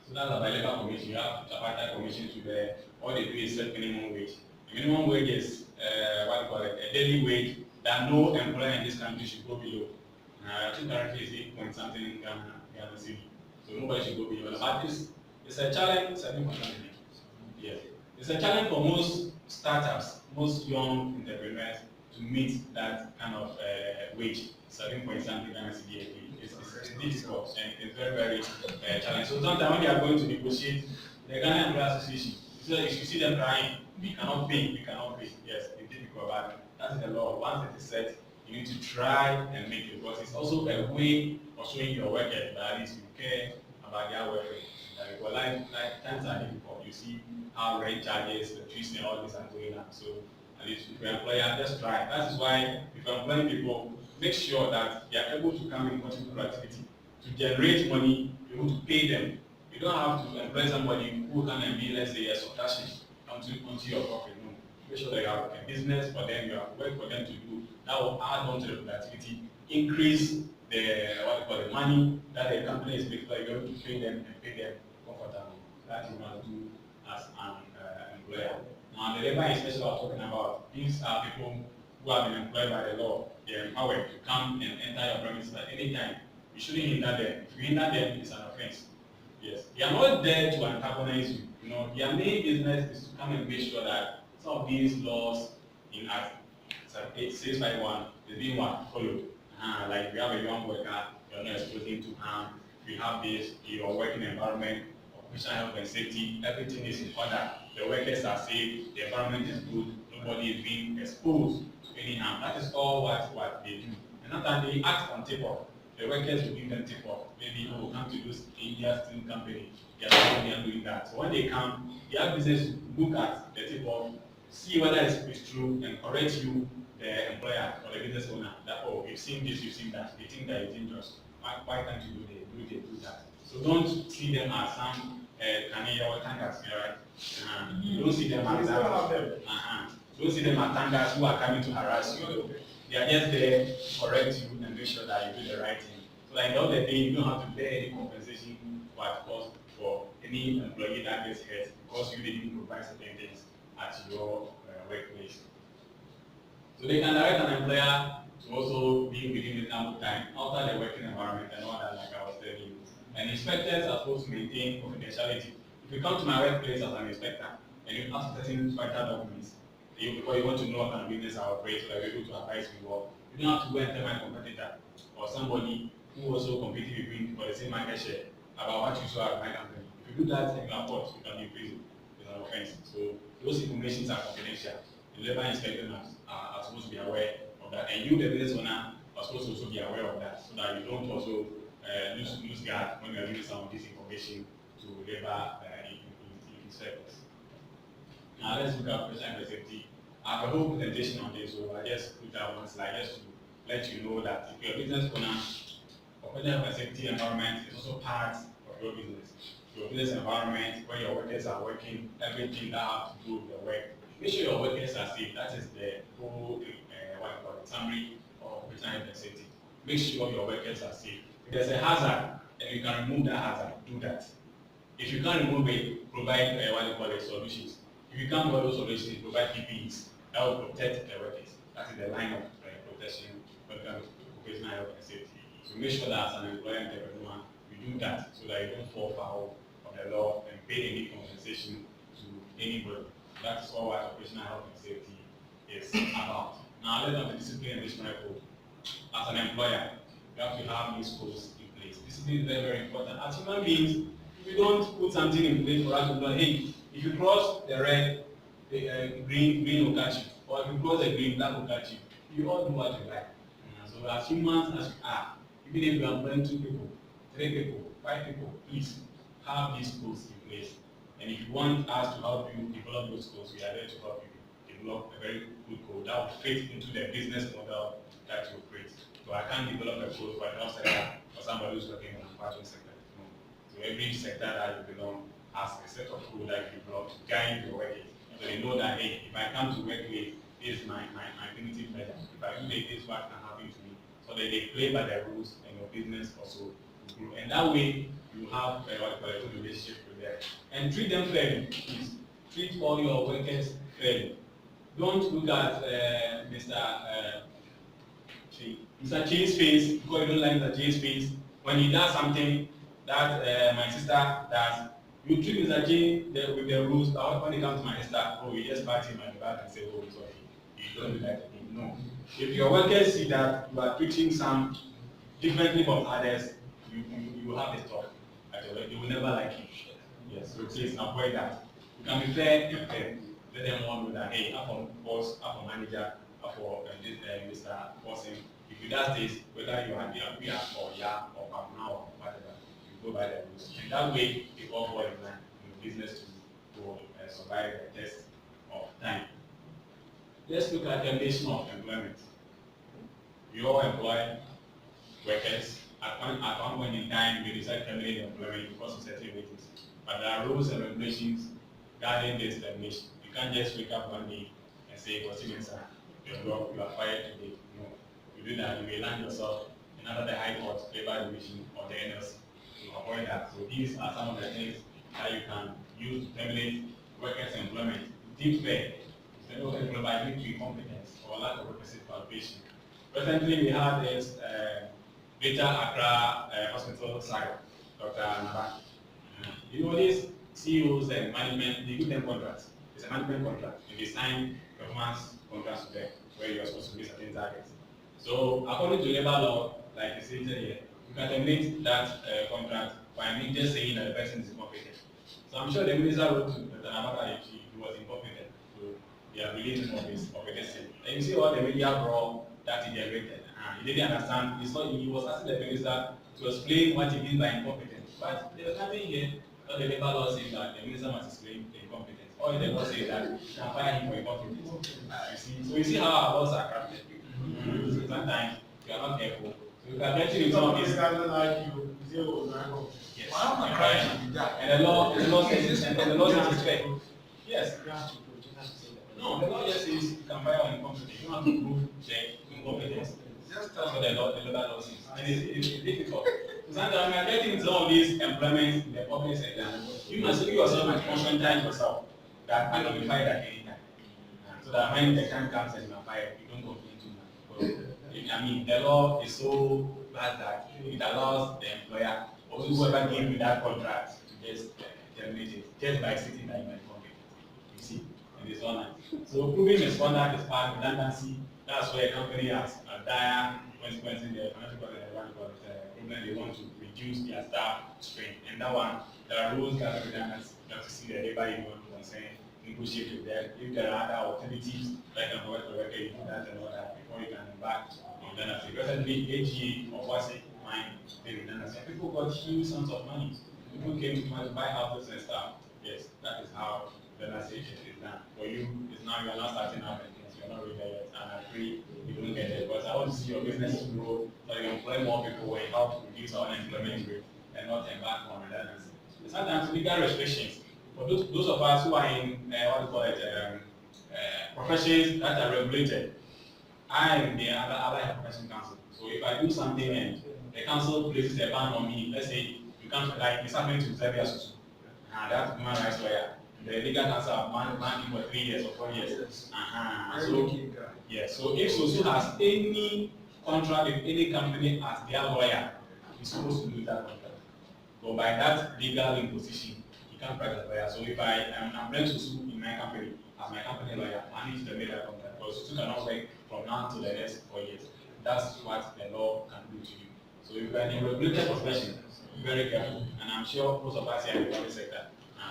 So that's about labor commission. You have tripartite commission to bear. All they do is set minimum wage. The minimum wage is a daily wage that no employer in this country should go below. I think currently is 8 point something in Ghana City. So nobody should go below. But it's a challenge, 7.something. Yes. It's a challenge for most startups, most young entrepreneurs to meet that kind of wage, 7 point something Ghana City. It's difficult and it's very, very challenging. So sometimes when they are going to negotiate, the Ghana Employers Association, so if you see them crying, we cannot pay. Yes, it's difficult, but that's the law. Once it is set, you need to try and make it, because it's also a way of showing your workers that at least you care about their welfare. Because life times are difficult. You see how rent charges, electricity, and all this are going up. So at least if you're an employer, just try. That is why if you're employing people, make sure that they are able to come in contribute productivity to generate money, you're able to pay them. You don't have to employ somebody who can be, let's say, a subtraction onto your profit. No. Make sure that you have a business for them, you have work for them to do. That will add on to the productivity, increase the money that the company is making, so you're able to pay them and pay them comfortably. That you want to do as an employer. Now, the labor inspection I was talking about, these are people who have been employed by the law. They are empowered to come and enter your premises at any time. You shouldn't hinder them. If you hinder them, it's an offense. Yes. They are not there to antagonize you. Their main business is to come and make sure that some of these laws in Act 651 is being followed. Like we have a young worker, you're not exposing to harm. We have this, your working environment, occupational health and safety, everything is in order. The workers are safe, the environment is good, nobody is being exposed to any harm. That is all what they do. And not that they act on tip-off. The workers will give them tip-off. Maybe they will come to this India steel company, they are doing that. So when they come, their business look at the tip-off, see whether it's true, and correct you, the employer or the business owner, that, oh, you've seen this, you've seen that. They think that it's dangerous. Why can't you do that? So don't see them as some Canadian or tankers, right? Don't see them as that. Don't see them as tankers who are coming to harass you. They are just there to correct you and make sure that you do the right thing. So like the other day, you don't have to bear any compensation for any employee that gets hurt because you didn't provide certain things at your workplace. So they can direct an employer to also be within the time outside the working environment and all that, like I was telling you. And inspectors are supposed to maintain confidentiality. If you come to my workplace as an inspector and you ask certain vital documents, or you want to know what kind of business I operate, so that you're able to advise me well, you don't have to go and tell my competitor or somebody who also competing with me for the same market share about what you saw at my company. If you do that and you are caught, you can be in prison. It's an offense. So those information are confidential. The labor inspectors are supposed to be aware of that, and you, the business owner, are supposed to also be aware of that, so that you don't also lose guard when you are giving some of this information to labor inspectors. Now let's look at operational safety. I have a whole presentation on this, so I just put that one slide just to let you know that if you're a business owner, operational safety environment is also part of your business. Your business environment, where your workers are working, everything that has to do with your work. Make sure your workers are safe. That is the whole summary of operational safety. Make sure your workers are safe. If there's a hazard and you can remove that hazard, do that. If you can't remove it, provide solutions. If you can't provide those solutions, provide PPEs that will protect the workers. That is the line of protection when it comes to occupational health and safety. So make sure that as an employer and everyone, you do that so that you don't fall foul of the law and pay any compensation to anybody. That's all what occupational health and safety is about. Now let's have the disciplinary and disciplinary code. As an employer, you have to have these codes in place. Discipline is very, very important. As human beings, if you don't put something in place for us to know, hey, if you cross the red, the green will catch you. Or if you cross the green, black will catch you. You all do what you like. So as humans as you are, even if you are employing 2 people, 3 people, 5 people, please have these codes in place. And if you want us to help you develop those codes, we are there to help you develop a very good code that will fit into the business model that you create. So I can't develop a code for a health sector or somebody who's working in the manufacturing sector. No. So every sector that you belong has a set of code that you develop to guide your working. So they know that, hey, if I come to work late, this is my punitive measure. If I do late, this is what can happen to me. So that they play by the rules and your business also will grow. And that way, you have a good relationship with them. And treat them fairly, please. Treat all your workers fairly. Don't look at Mr. Chain's face because you don't like Mr. Chain's face. When he does something that my sister does, you treat Mr. Chain with the rules. But when it comes to my sister, oh, you just pat him on the back and say, oh, sorry, you don't do that again. No. If your workers see that you are treating some differently from others, you will have a talk at your work. They will never like you. Yes, so please avoid that. You can be fair and fair. Let them all know that, hey, I'm from boss, I'm from manager, I'm for Mr. Person. If you does this, whether you are there, or yeah, or now, or whatever, you go by the rules. And that way, it all fall in line in your business to survive the test of time. Let's look at termination of employment. You all employ workers. At one point in time, you decide to terminate employment because of certain reasons. But there are rules and regulations guarding this termination. You can't just wake up one day and say, sir, you are fired today. No. You do that, you may land yourself in either the High Court, Labor Division, or the NLC to avoid that. So these are some of the things that you can use to terminate workers' employment. Deep fair. Instead of employment by military incompetence or lack of requisite qualification. Recently, we had this Greater Accra Hospital saga, Dr. Naba. You know, these CEOs and management, they give them contracts. It's a management contract, and they sign performance contracts with them, where you're supposed to meet certain targets. So, according to labor law, like you stated here, you can terminate that contract by just saying that the person is incompetent. So, I'm sure the minister wrote to Dr. Naba that he was incompetent. So, they are releasing of his competency. And you see all the media brawl that he generated. He didn't understand. He was asking the minister to explain what he means by incompetent. But there was nothing here. The labor law says that the minister must explain the incompetence. Or the law says that you can fire him for incompetence. You see? So you see how our laws are crafted. So sometimes you are not careful. So you can get in some of these. Yes. And the law says and the law says it's fair. Yes. No, the law just says you can fire on incompetence. You don't have to prove the incompetence. Just that's what the labor law says. And it's difficult. Sometimes we are getting some of these employments in the public sector. You must see yourself and confront yourself that I can be fired at any time. So so that when the time comes and you are fired, you don't complain too much. Because, I mean, the law is so bad that it allows the employer or whoever gave you that contract to just terminate it just by stating that you might complain. You see, and it's online. So proving misconduct is part of redundancy. That's where a company has a dire consequence in the financial problem they want to reduce their staff strength. And that one, there are rules that redundancy. You have to see the labor union concern, negotiate with them. If there are other alternatives, like an work worker, you do that and all that before you can embark on redundancy. Presently, AGA or what's it, mine, the redundancy. People got huge sums of money. People came to buy houses and stuff. Yes, that is how redundancy is done. For you, it's now you are not starting up and things. You're not really there yet. And I agree you don't get it. Because I want to see your business grow so you employ more people where you help reduce our unemployment rate and not embark on redundancy. Sometimes legal restrictions. For those of us who are in what we call it, professions that are regulated, I am the Allied Profession Council. So if I do something and the council places a ban on me, let's say you can't like it's happening to Xavier Susu, that's human rights lawyer. The legal counsel have banned him for 3 years or 4 years. So yeah, so if Susu has any contract with any company as their lawyer, he's supposed to do that contract. But by that legal imposition, he can't practice lawyer. So if I'm going to sue in my company as my company lawyer, I need to terminate that contract. Because Susu cannot work from now to the next 4 years. That's what the law can do to you. So if you're in a regulated profession, be very careful. And I'm sure most of us here in the public sector,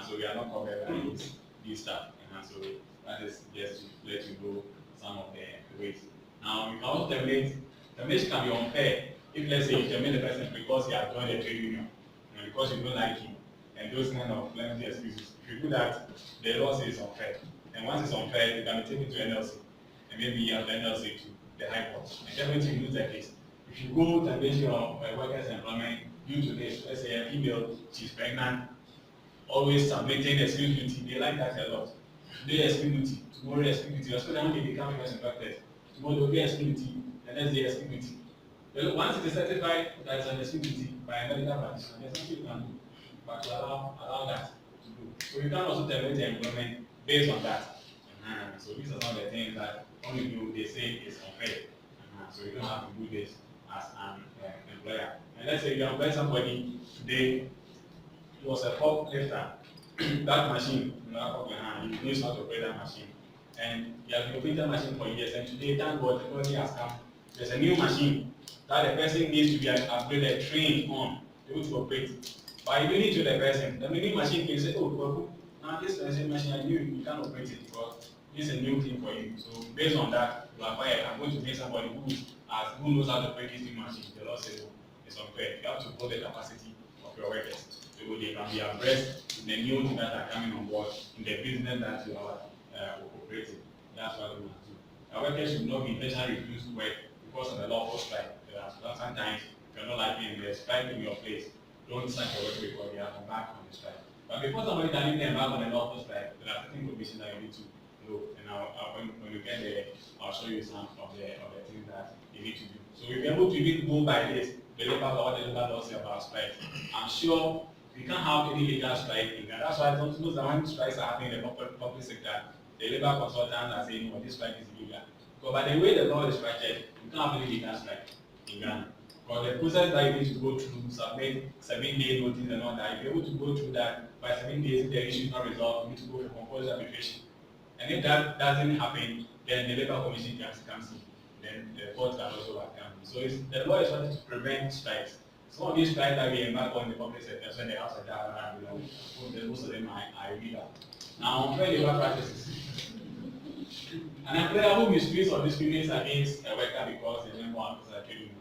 so we are not covered by this stuff. So that is just to let you know some of the ways. Now, you can also terminate. Termination can be unfair if, let's say, you terminate the person because he has joined a trade union, and because you don't like him, and those kind of plenty excuses. If you do that, the law says it's unfair. And once it's unfair, you can be taken to NLC, and maybe you have the NLC to the High Court, and definitely you lose the case. If you go termination of workers' employment due to this, let's say a female, she's pregnant, always submitting exclusivity, they like that a lot. Today exclusivity, tomorrow exclusivity, especially when they become first infected. Tomorrow they'll get exclusivity, the next day exclusivity. But once it is certified that it's an exclusivity by a medical practitioner, there's nothing you can do but to allow that to do. So you can also terminate the employment based on that. So these are some of the things that only you they say is unfair. So you don't have to do this as an employer. And let's say you employ somebody today, he was a forklifter. That machine, you knows how to operate that machine. And he has been operating that machine for years. And today, thank God, technology has come. There's a new machine that the person needs to be upgraded, trained on, able to operate. But you need to the person. The new machine can say, oh, well, now this machine, I knew you can't operate it because this is a new thing for you. So based on that, you are fired. I'm going to get somebody who knows how to operate this new machine. The law says it's unfair. You have to build the capacity of your workers so they can be abreast in the new things that are coming on board in the business that you are operating. That's what we want to do. Our workers should not be intentionally refused to work because of the lawful strike. Sometimes, if you're not liking the strike in your place, don't sack your worker before they have to back on the strike. But before somebody can even embark on a lawful strike, there are certain conditions that you need to know. And when you get there, I'll show you some of the things that you need to do. So if you're able to even go by this, the labor law, what the labor law says about strikes, I'm sure we can't have any legal strike in Ghana. That's why I don't know that when strikes are happening in the public sector, the labor consultants are saying, well, this strike is illegal. But by the way the law is structured, you can't have any legal strike in Ghana. But the process that you need to go through, submit 7-day notice and all that, if you're able to go through that by 7 days, if the issue is not resolved, you need to go for compulsory arbitration. And if that doesn't happen, then the labor commission comes in. Then the court can also come in. So the law is trying to prevent strikes. Some of these strikes that we embark on in the public sector, so in the house sector, most of them are illegal. Now, unfair labor practices. An employer who mistreats or discriminates against a worker because they don't want to trade union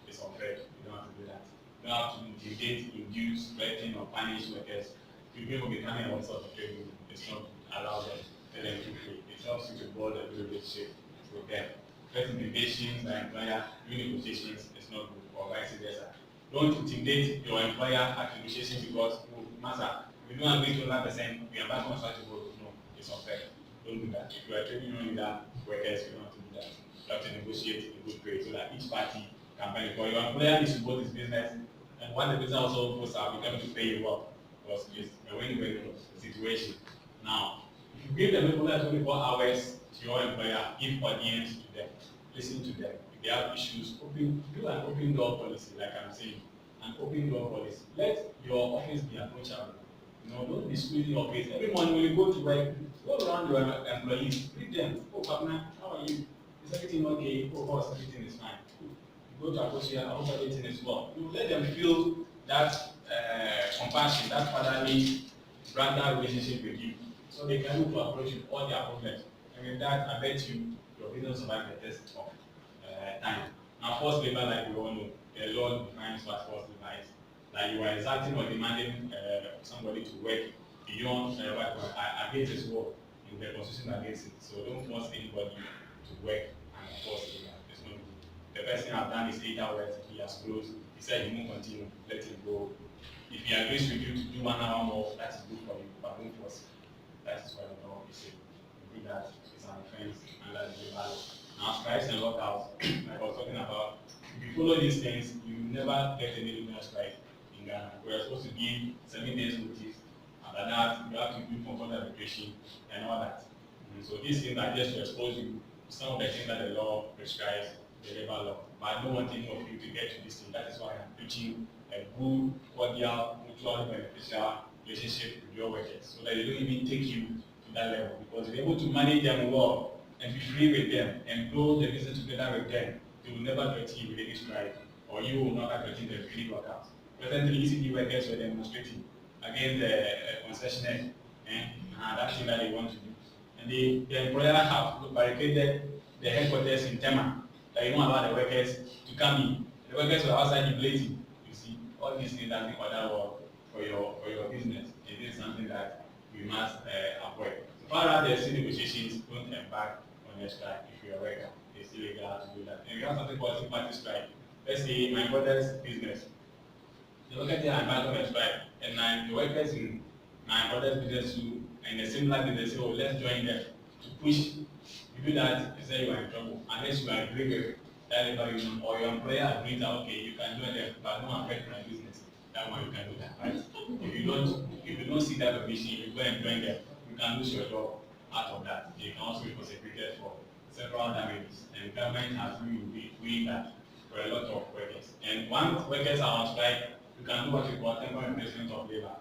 is unfair. You don't have to do that. You don't have to intimidate, induce, threaten, or punish workers. People will become all sorts of trade union. It's not allowed them. Let them to free. It helps you to build a relationship with them. First intimidation by employer, doing negotiations is not good, or vice versa. Don't intimidate your employer at negotiation because, oh, master, we don't agree to 100%, we are back on such a board. No, it's unfair. Don't do that. If you are trading on leader workers, you don't have to do that. You have to negotiate a good rate so that each party can benefit. Your employer needs to build his business, and when the business also goes out, you're going to pay you well because it's a win-win situation. Now, If you give them employer 24 hours to your employer, give audience to them, listen to them. If they have issues, do an open door policy, like I'm saying, an open door policy. Let your office be approachable. Don't be squeezing your face. Every morning when you go to work, go around your employees, greet them. Oh, partner, how are you? Is everything okay? Oh, boss, everything is fine. You go to associate, I hope everything is well. You let them feel that compassion, that fatherly brother relationship with you, so they can look to approach you all their problems. And with that, I bet you your business survive the test of time. Now, forced labor, like we all know, the law defines what forced labor is. Like you are exerting or demanding somebody to work beyond what against his will in the constitution against it. So don't force anybody to work and force labor. It's not good. The person has done his 8 hours, he has closed, he said he won't continue, let him go. If he agrees with you to do 1 hour more, that is good for you, but don't force it. That is what the law is saying. You do that, it's an offense under the labor law. Now, strikes and lockouts, like I was talking about, if you follow these things, you will never get any legal strike in Ghana. We are supposed to give 7 days notice. After that, you have to do comfort arbitration and all that. So these things are just to expose you to some of the things that the law prescribes, the labor law. But I don't want any of you to get to this thing. That is why I'm preaching a good, cordial, mutually beneficial relationship with your workers, so that they don't even take you to that level. Because if you're able to manage them well and be free with them and build the business together with them, they will never threaten you with any strike, or you will not threaten them with any workout. Presently, ECD workers were demonstrating against the concessionaire and that thing that they want to do. And the employer have barricaded the headquarters in Tema, that you don't allow the workers to come in. The workers were outside debating. You see, all these things that make other work for your business. It is something that we must avoid. So far as the city negotiations, don't embark on a strike if you're a worker. It's illegal to do that. And we have something called sympathy strike. Let's say my brother's business. The workers are embarked on a strike, and the workers in my brother's business too, and a similar business say, oh, let's join them to push. You do that, you say you are in trouble. Unless you agree with that labor union or your employer agrees that okay, you can join them, but don't affect my business. That one you can do that, right? If you don't see that provision, you go and join them, you can lose your job out of that. You can also be prosecuted for several damages. And the government has really doing that for a lot of workers. And once workers are on strike, you can do what we call temporary replacement of labor.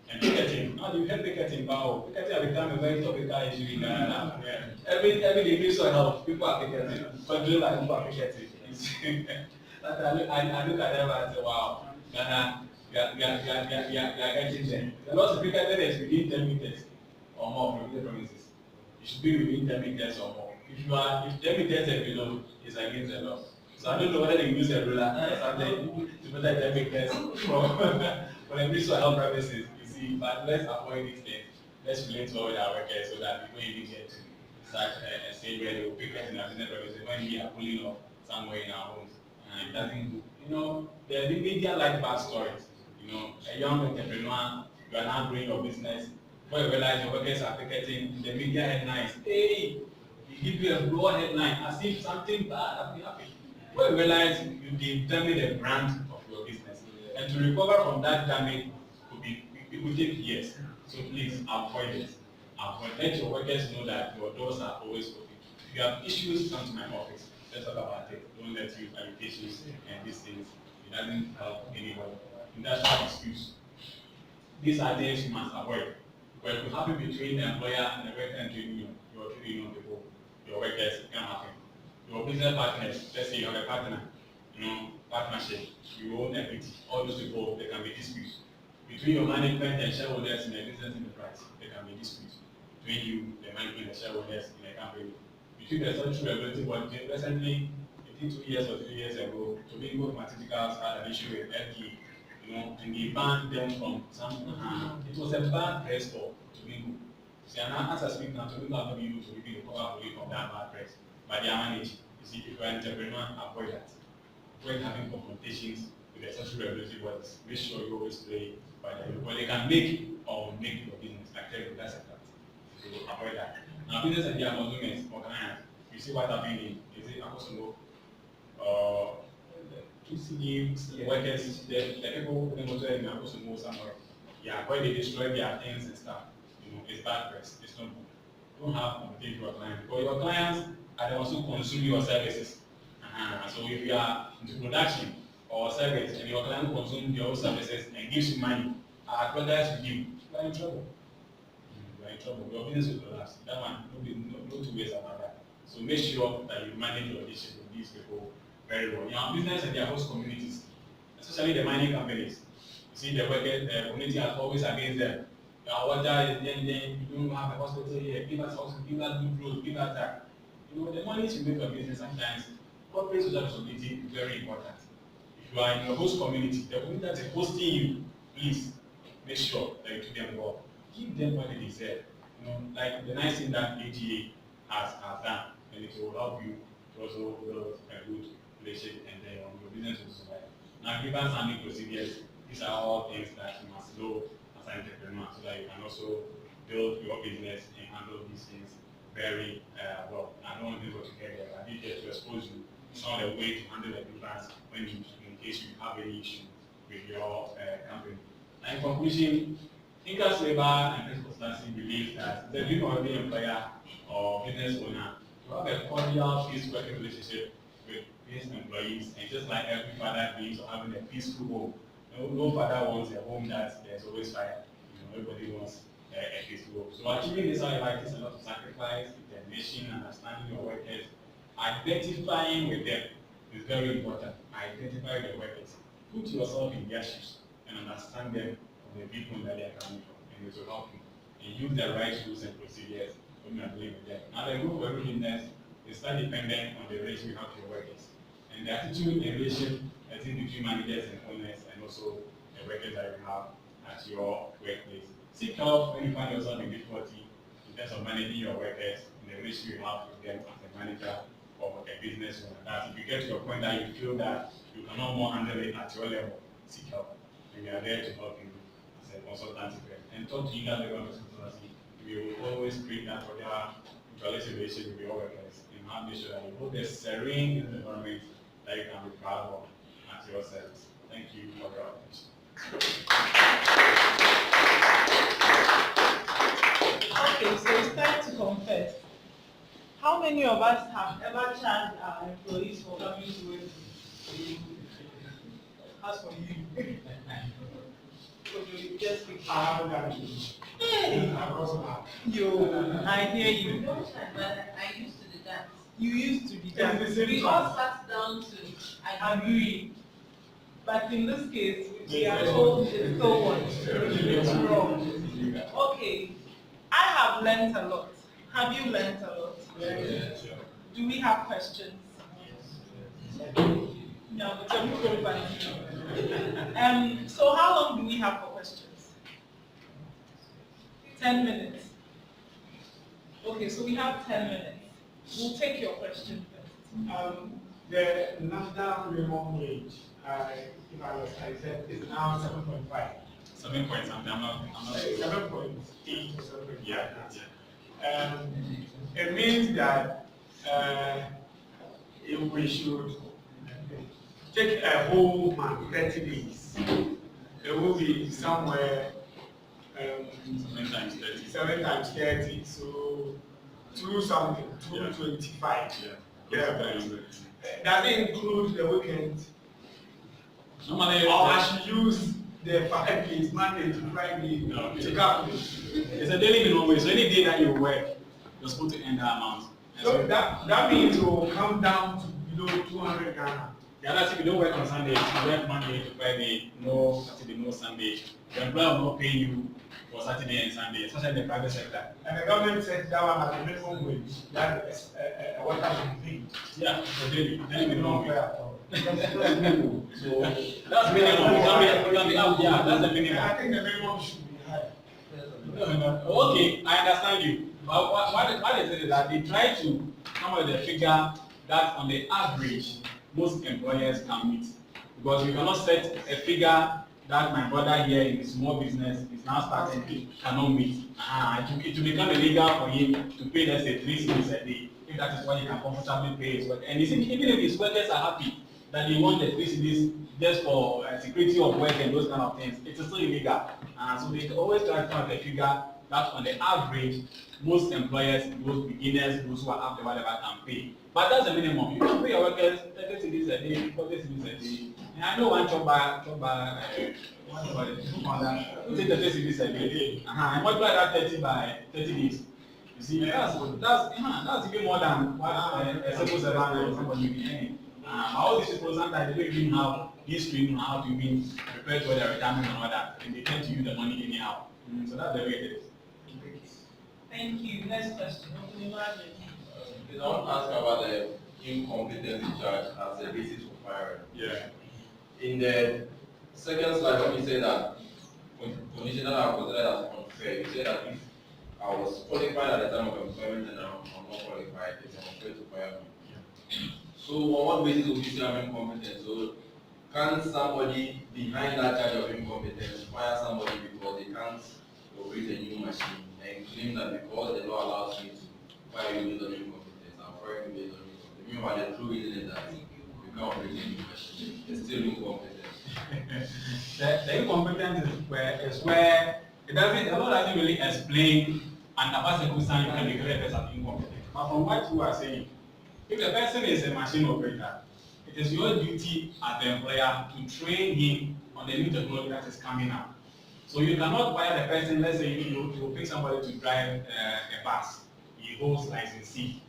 And picketing. Now you heard picketing, but picketing has become a very topical issue in Ghana. Every degree of health, people are picketing. But people are picketing. I look at them and say, wow, Ghana, we are getting there. The law is picketed is within 10 meters or more from the premises. It should be within 10 meters or more. If 10 meters and below, it's against the law. So I don't know whether they use a ruler or something to protect 10 meters for the ministry of health purposes. But let's avoid these things. Let's relate to all our workers so that we don't even get to such a stage where they will pick us in our business premises when we are pulling off somewhere in our homes. And it doesn't do. The media like bad stories. A young entrepreneur, you are now growing your business. Before you realize your workers are picketing, the media headlines, hey, you give you a broad headline as if something bad has been happening. Before you realize you damage the brand of your business. And to recover from that damage, it will take years. So please avoid it. Let your workers know that your doors are always open. If you have issues, come to my office. Let's talk about it. Don't let you allocations and these things. It doesn't help anybody. Industrial disputes. These are things you must avoid. But it will happen between the employer and the worker and trade union, your trade union people, your workers, it can happen. Your business partners, let's say you have a partner, partnership, you own equity, all those people, there can be disputes. Between your management and shareholders in a business enterprise, there can be disputes. Between you, the management and shareholders in a company. Between the statutory regulatory body, recently, I think 2 years or 3 years ago, Tobago Pharmaceuticals had an issue with FDA, and they banned them from some, it was a bad press for Tobago. See, and as I speak now, Tobago have not been able to recover fully from that bad press, but they are managing. You see, if you are an entrepreneur, avoid that. Avoid having confrontations with the statutory regulatory bodies. Make sure you always play by them. But they can make or make your business like that's a fact. So avoid that. Now, business and their consumers, you see what happening is it also ECD workers, the people who go to them also know somewhere. Yeah, where they destroy their things and stuff. It's bad press. It's not good. don't have competition with your clients, because your clients are the ones who consume your services. So if you are into production or service and your client consumes your services and gives you money, advertise with you, you are in trouble. You are in trouble. Your business will collapse. That one, no two ways about that. So make sure that you manage your relationship with these people very well. Your business and their host communities, especially the mining companies. You see, the workers, the community are always against them. Your water, then you don't have a hospital here. Give us hospital, give us good roads, give us that. You know, the money you make your business sometimes, corporate social responsibility is very important. If you are in your host community, the community that is hosting you, please make sure that you treat them well. Give them what they deserve. You know, like the nice thing that AGA has done, and it will help you to also build a good relationship and then your business will survive. Now, grievance handling procedures, these are all things that you must know as an entrepreneur so that you can also build your business and handle these things very well. I don't want people to get there, but I did just to expose you some of the way to handle the grievance when you, in case you have any issue with your company. And in conclusion, Incas Labor and Principal Consultancy believes that the dream of every employer or business owner to have a cordial, peaceful working relationship with his employees, and just like every father dreams of having a peaceful home. No father wants a home that there's always fire. You know, everybody wants a peaceful home. So achieving this, however, takes a lot of sacrifice, determination, understanding your workers, identifying with them is very important. Identify the workers. Put yourself in their shoes and understand them from the viewpoint that they are coming from, and it will help you. And use the right rules and procedures when you are dealing with them. Now, the goal of every business is not dependent on the relationship you have with your workers. And the attitude and relationship between managers and owners, and also the workers that you have at your workplace. Seek help when you find yourself in difficulty in terms of managing your workers and the relationship you have with them as a manager or a business owner. That if you get to a point that you feel that you cannot more handle it at your level, seek help. And we are there to help you as a consultancy firm. And talk to you guys about consultancy. We will always create that for their mutualistic relationship with your workers and make sure that you hold a serene environment that you can be proud of at your service. Thank you for your attention. Okay, so it's time to confess. How many of us have ever charged our employees for coming to work? As for you, so you just be Hey, I hear you. But I used to do that. You used to be that. We all sat down to Agree. But in this case, we are told it's so what? It's wrong. Okay, I have learned a lot. Have you learned a lot? Yes. Do we have questions? No, but so how long do we have for questions? 10 minutes. Okay, so we have 10 minutes. We'll take your question first. The national minimum wage, if I said, is now 7.5. 7 point something. I'm not 7.8 or 7.9. Yeah. It means that if we should take a whole month, 30 days, it will be somewhere 7 times 30. 7 times 30, so 2 something, 225. Yeah. Does it include the weekend? Normally, Or I should use the 5 days, Monday to Friday, No, to calculate? it's a daily minimum wage, so any day that you work, you're supposed to earn that amount. And So that means it will come down to below 200 Ghana. the other thing, you don't work on Sunday, you work Monday to Friday, no Saturday, no Sunday. The employer will not pay you for Saturday and Sunday, especially in the private sector. And the government said that one as a minimum wage, that is a worker should pay. Yeah, it's a daily minimum wage. So That's minimum. It can be up, yeah, that's the minimum. I think the minimum should be higher. Okay, I understand you. But what is it that they try to come up with a figure that on the average, most employers can meet. Because we cannot set a figure that my brother here in the small business is now starting cannot meet. It will become illegal for him to pay, let's say, 3 cedis a day, if that is what he can comfortably pay his work. And even if his workers are happy that they want the 3 cedis just for security of work and those kind of things, it is still illegal. So they always try to have a figure that on the average, most employers, most beginners, those who are after whatever can pay. But that's the minimum. You can pay your workers 30 cedis a day, 40 cedis a day. And I know one what do you call it? Who take 30 cedis a day? And multiply that 30 by 30 days. You see, that's even more than what a civil servant or somebody will be earning. All these people sometimes they don't even have history on how to even prepare for their retirement and all that, and they tend to use the money anyhow. So that's the way it is. Thank you. Next question. I want to ask about the incompetency charge as a basis for firing. Yeah. In the second slide, when you say that conditions that are considered as unfair, you say that if I was qualified at the time of employment and I'm not qualified, it's unfair to fire me. So on what basis would you say I'm incompetent? So can somebody behind that charge of incompetence fire somebody because they can't operate a new machine and claim that because the law allows me to fire you based on incompetence, I'm firing you based on incompetence? Meanwhile, the true reason is that you can't operate a new machine. It's still incompetent. The incompetence is where the law doesn't really explain and about circumstance you can declare a person incompetent. But from what you are saying, if the person is a machine operator, it is your duty as the employer to train him on the new technology that is coming out. So you cannot fire the person, let's say you pick somebody to drive a bus, he holds license C,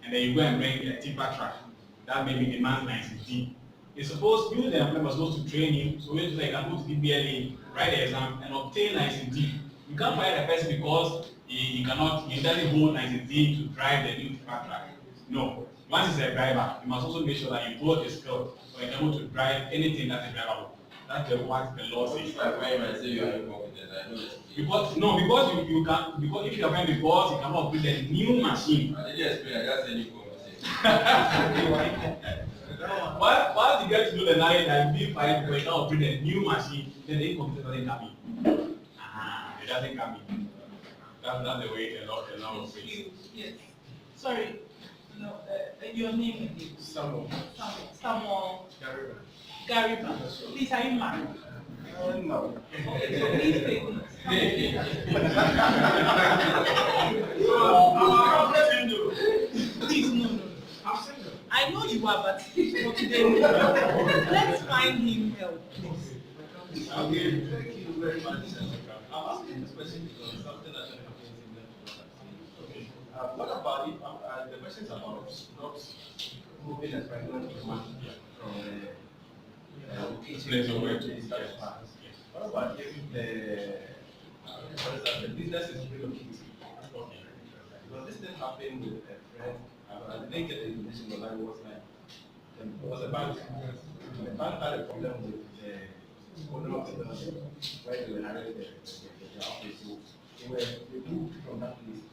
and then you go and bring a tipper truck that maybe demands license D. You're supposed, you the employer was supposed to train him, so you can go to DBLA, write the exam, and obtain license D. You can't fire the person because he doesn't hold license D to drive the new tipper truck. No. Once he's a driver, you must also make sure that you hold his skill so you're able to drive anything that's a drivable. That's what the law says. If I fire and say you are incompetent, I know this. Because you can, because if you are because you cannot operate a new machine. I didn't explain, I just said incompetent. Once you get to know the knowledge that you being fired because you cannot operate a new machine, then the incompetence doesn't come in. It doesn't come in. That's the way the law operates. Yes. Sorry. No, your name again? Samuel. Gariba. Please, are you married? No. Okay, so please take notes. Please, no. I'm single. I know you are, but for today, let's find him help, please. Okay, thank you very much. I'm asking this question because it's something that happens in the okay. What about if the question is about not moving as pregnant woman from the Place of work to discharge pass? What about if for instance, the business is relocating? Because this thing happened with a friend, I didn't get the information, but I was like, it was a bank. The bank had a problem with the owner of the building, where they were having the office. So they moved from that place.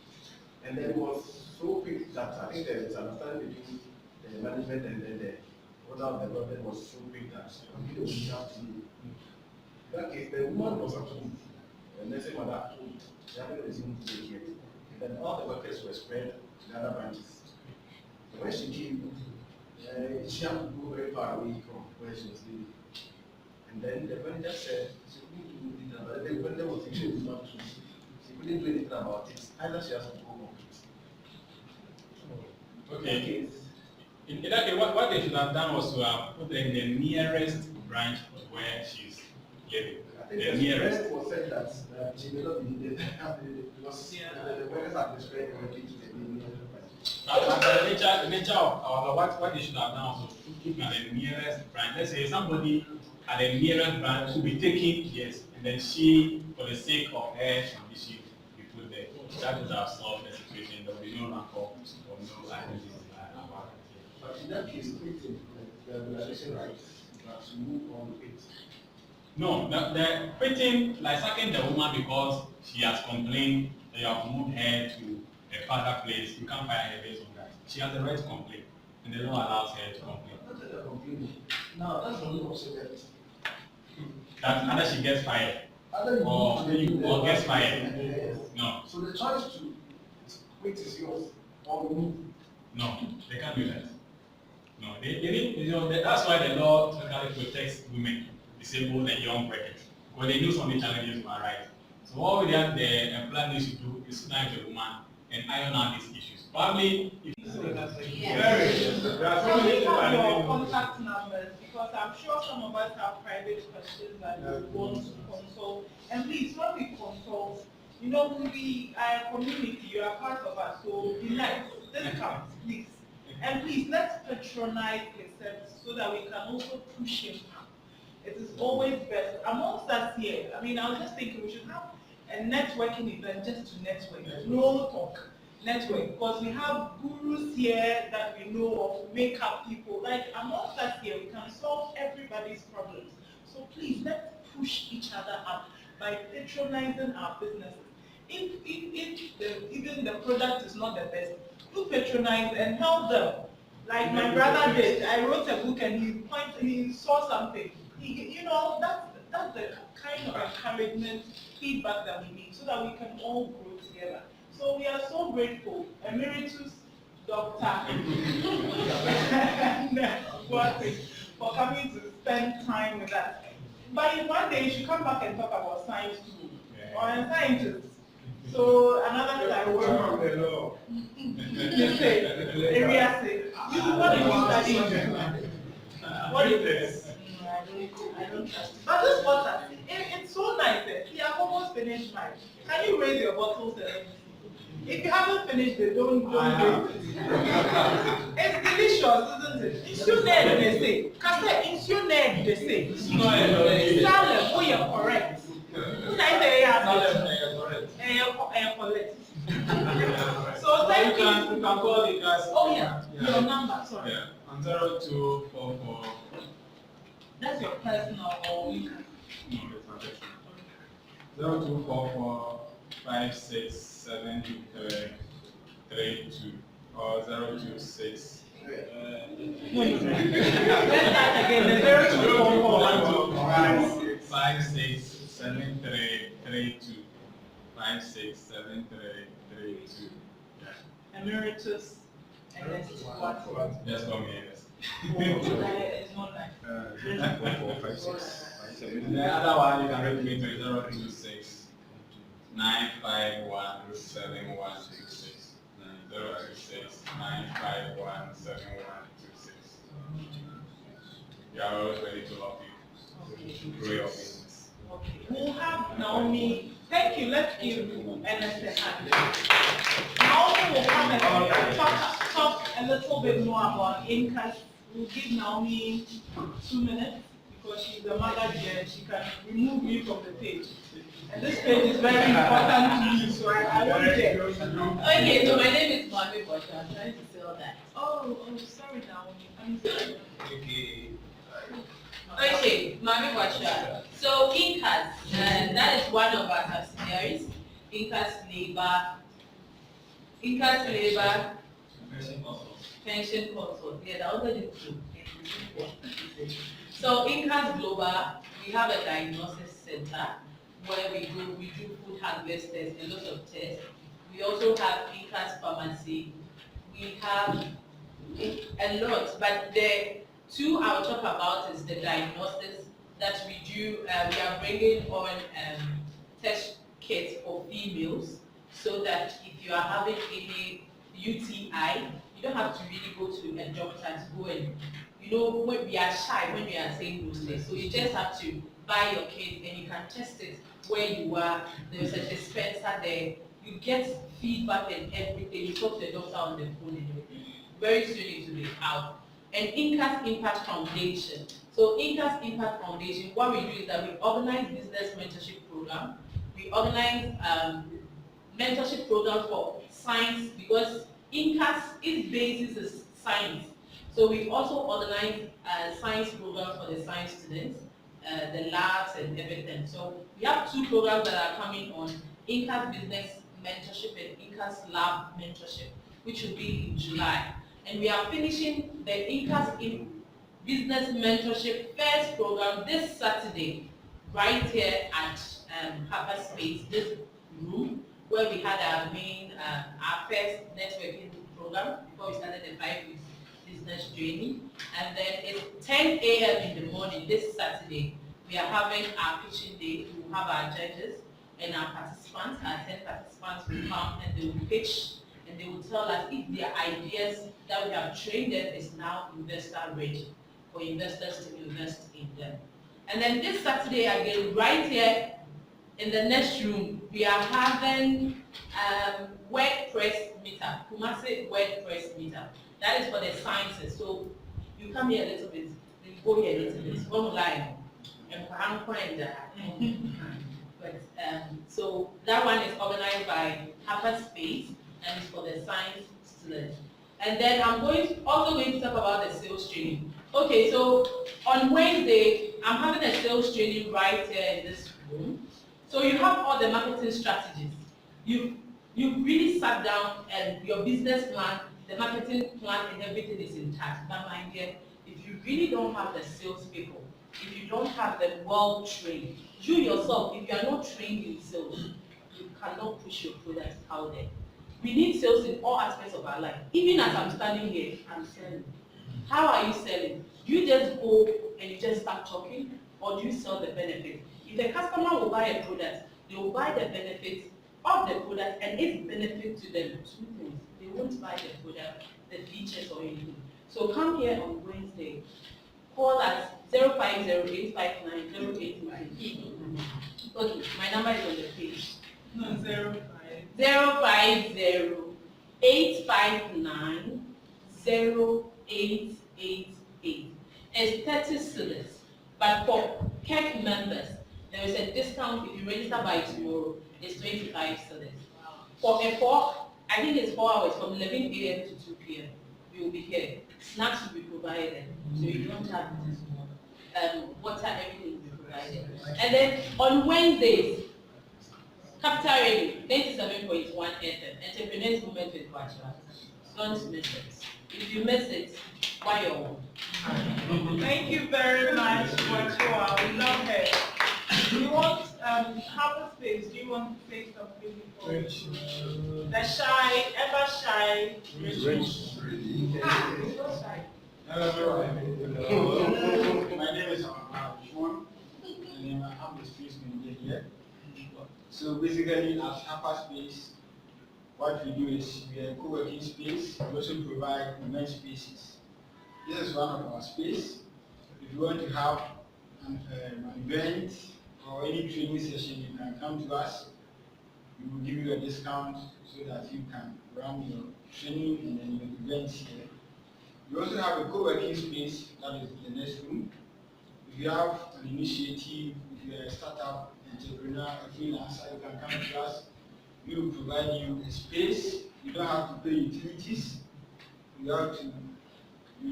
And then it was so quick that I think there was an understanding between the management and then the owner of the building was so quick that they would have to leave. In that case, the woman was actually, the nursing mother at home, they haven't resumed to take yet. And then all the workers were spread to the other branches. So when she came, she had to go very far away from where she was living. And then the manager said she couldn't do anything about it. The manager was thinking not to. She couldn't do anything about it. Either she has to go home. Okay. In that case, what they should have done was to have put her in the nearest branch of where she's living. I think The nearest. parent was said that she may not be needed because the workers have described already to the nearest branch. The nature of what they should have done was to put her at the nearest branch. Let's say somebody at the nearest branch should be taking, yes, and then she, for the sake of her condition, be put there. That would have solved the situation. There will be no rapport or no identity about it. But in that case, the organization rights that she move on with it. No, the quitting, like sacking the woman because she has complained that you have moved her to a further place, you can't fire her based on that. She has the right to complain, and the law allows her to complain. Not that they're complaining. Now, that's the law also that. That either she gets fired or gets fired. Yes. No, So the choice to quit is yours or move. no, they can't do that. No, they didn't, that's why the law typically protects women, disabled and young workers, because they know some of the challenges will arise. So what the employer needs to do is sit down with the woman and iron out these issues. Probably, if Can we have your contact numbers? Because I'm sure some of us have private questions that we want to consult. And please, when we consult, you know, we are a community, you are part of us, so be nice. This counts, please. And please, let's patronize the service so that we can also push him. It is always best amongst us here. I mean, I was just thinking we should have a networking event just to network, no talk, network, because we have gurus here that we know of, makeup people. Like amongst us here, we can solve everybody's problems. So please, let's push each other up by patronizing our businesses. If even the product is not the best, do patronize and help them. Like my brother did. I wrote a book and he saw something. You know, that's the kind of encouragement, feedback that we need so that we can all grow together. So we are so grateful. Emeritus Dr. for coming to spend time with us. But one day you should come back and talk about science too, or scientists. So another time. From the law. You say, area say, what did you study? What is this? I don't trust it. But this water, it's so nice. See, I've almost finished mine. Can you raise your bottles and if you haven't finished it, don't raise it. It's delicious, isn't it? It's your name, they say. Kase, it's your name, they say. Salem, oh, you're correct. So thank you. You can call the guys. Oh yeah, your number, sorry. Yeah, on 0244. That's your personal or we can. No, it's not personal. 0244 567332 or 026. Let's start again. The 0244 567332. 567332. Yeah. Emeritus and then what? Yes, for me, yes. It's not like. The other one you can reach me to 026 951 7166. 026 951 7166. We are always ready to help you grow your business. Okay. We'll have Naomi. Thank you. Let's give Ernest a hand. Naomi will come and talk a little bit more about income. We'll give Naomi 2 minutes because she's the mother here and she can remove me from the page. And this page is very important to me, so I won't get. Okay, so my name is Mami Bosha. I'm trying to sell that. Oh, sorry, Naomi. I'm sorry. Okay, Mami Bosha. So Incas, that is one of our subsidiaries. Incas Labor, Pension Consult. Yeah, that was the two. So Incas Global, we have a diagnosis center where we do food harvest tests, a lot of tests. We also have Incas Pharmacy. We have a lot, but the two I'll talk about is the diagnosis that we do. We are bringing on test kits for females so that if you are having any UTI, you don't have to really go to a doctor to go and, you know, when we are shy when we are saying those things. So you just have to buy your kit and you can test it where you are. There's a dispenser there. You get feedback and everything. You talk to the doctor on the phone and everything. Very soon it will be out. And Incas Impact Foundation. So Incas Impact Foundation, what we do is that we organize business mentorship program. We organize mentorship program for science because Incas, its basis is science. So we also organize a science program for the science students, the labs and everything. So we have two programs that are coming on, Incas Business Mentorship and Incas Lab Mentorship, which will be in July. And we are finishing the Incas in Business Mentorship first program this Saturday, right here at Harper Space, this room, where we had our main, our first networking program before we started the 5 weeks business training. And then it's 10 a.m. in the morning this Saturday. We are having our pitching day. We will have our judges. and our 10 participants will come and they will pitch and they will tell us if their ideas that we have trained them is now investor ready for investors to invest in them. And then this Saturday again, right here in the next room, we are having WordPress meetup, Kumasi WordPress meetup. That is for the sciences. So you come here a little bit, you go here a little bit, one line, and but so that one is organized by Hyperspace and it's for the science students. And then I'm also going to talk about the sales training. Okay, so on Wednesday, I'm having a sales training right here in this room. So you have all the marketing strategies. You really sat down and your business plan, the marketing plan and everything is intact. But mind you, if you really don't have the salespeople, if you don't have them well trained, you yourself, if you are not trained in sales, you cannot push your products out there. We need sales in all aspects of our life. Even as I'm standing here, I'm selling. How are you selling? Do you just go and you just start talking, or do you sell the benefit? If the customer will buy a product, they will buy the benefit of the product and its benefit to them. Two things. They won't buy the product, the features or anything. So come here on Wednesday. Call us 050-859-0898. Okay, my number is on the page. No, 05. 050-859-0888. It's 30 students. But for KEC members, there is a discount if you register by tomorrow. It's 25 students. For a 4, I think it's 4 hours from 11 a.m. to 2 p.m. We will be here. Snacks will be provided, so you don't have water, everything will be provided. And then on Wednesdays, Capital Radio, 97.1 FM, Entrepreneurs Movement with Quachua. Don't miss it. If you miss it, why you're Thank you very much, Quachua. We love it. Do you want Hyperspace? Do you want to say something before? The shy, ever shy, Rachel. Hello, my name is Sean, and I'm the space manager here. So basically, at Hyperspace, what we do is we are a co-working space. We also provide event spaces. This is one of our space. If you want to have an event or any training session, you can come to us. We will give you a discount so that you can run your training and then your events here. We also have a co-working space, that is the next room. If you have an initiative, if you are a startup, entrepreneur, a freelancer, you can come to us. We will provide you a space. You don't have to pay utilities. You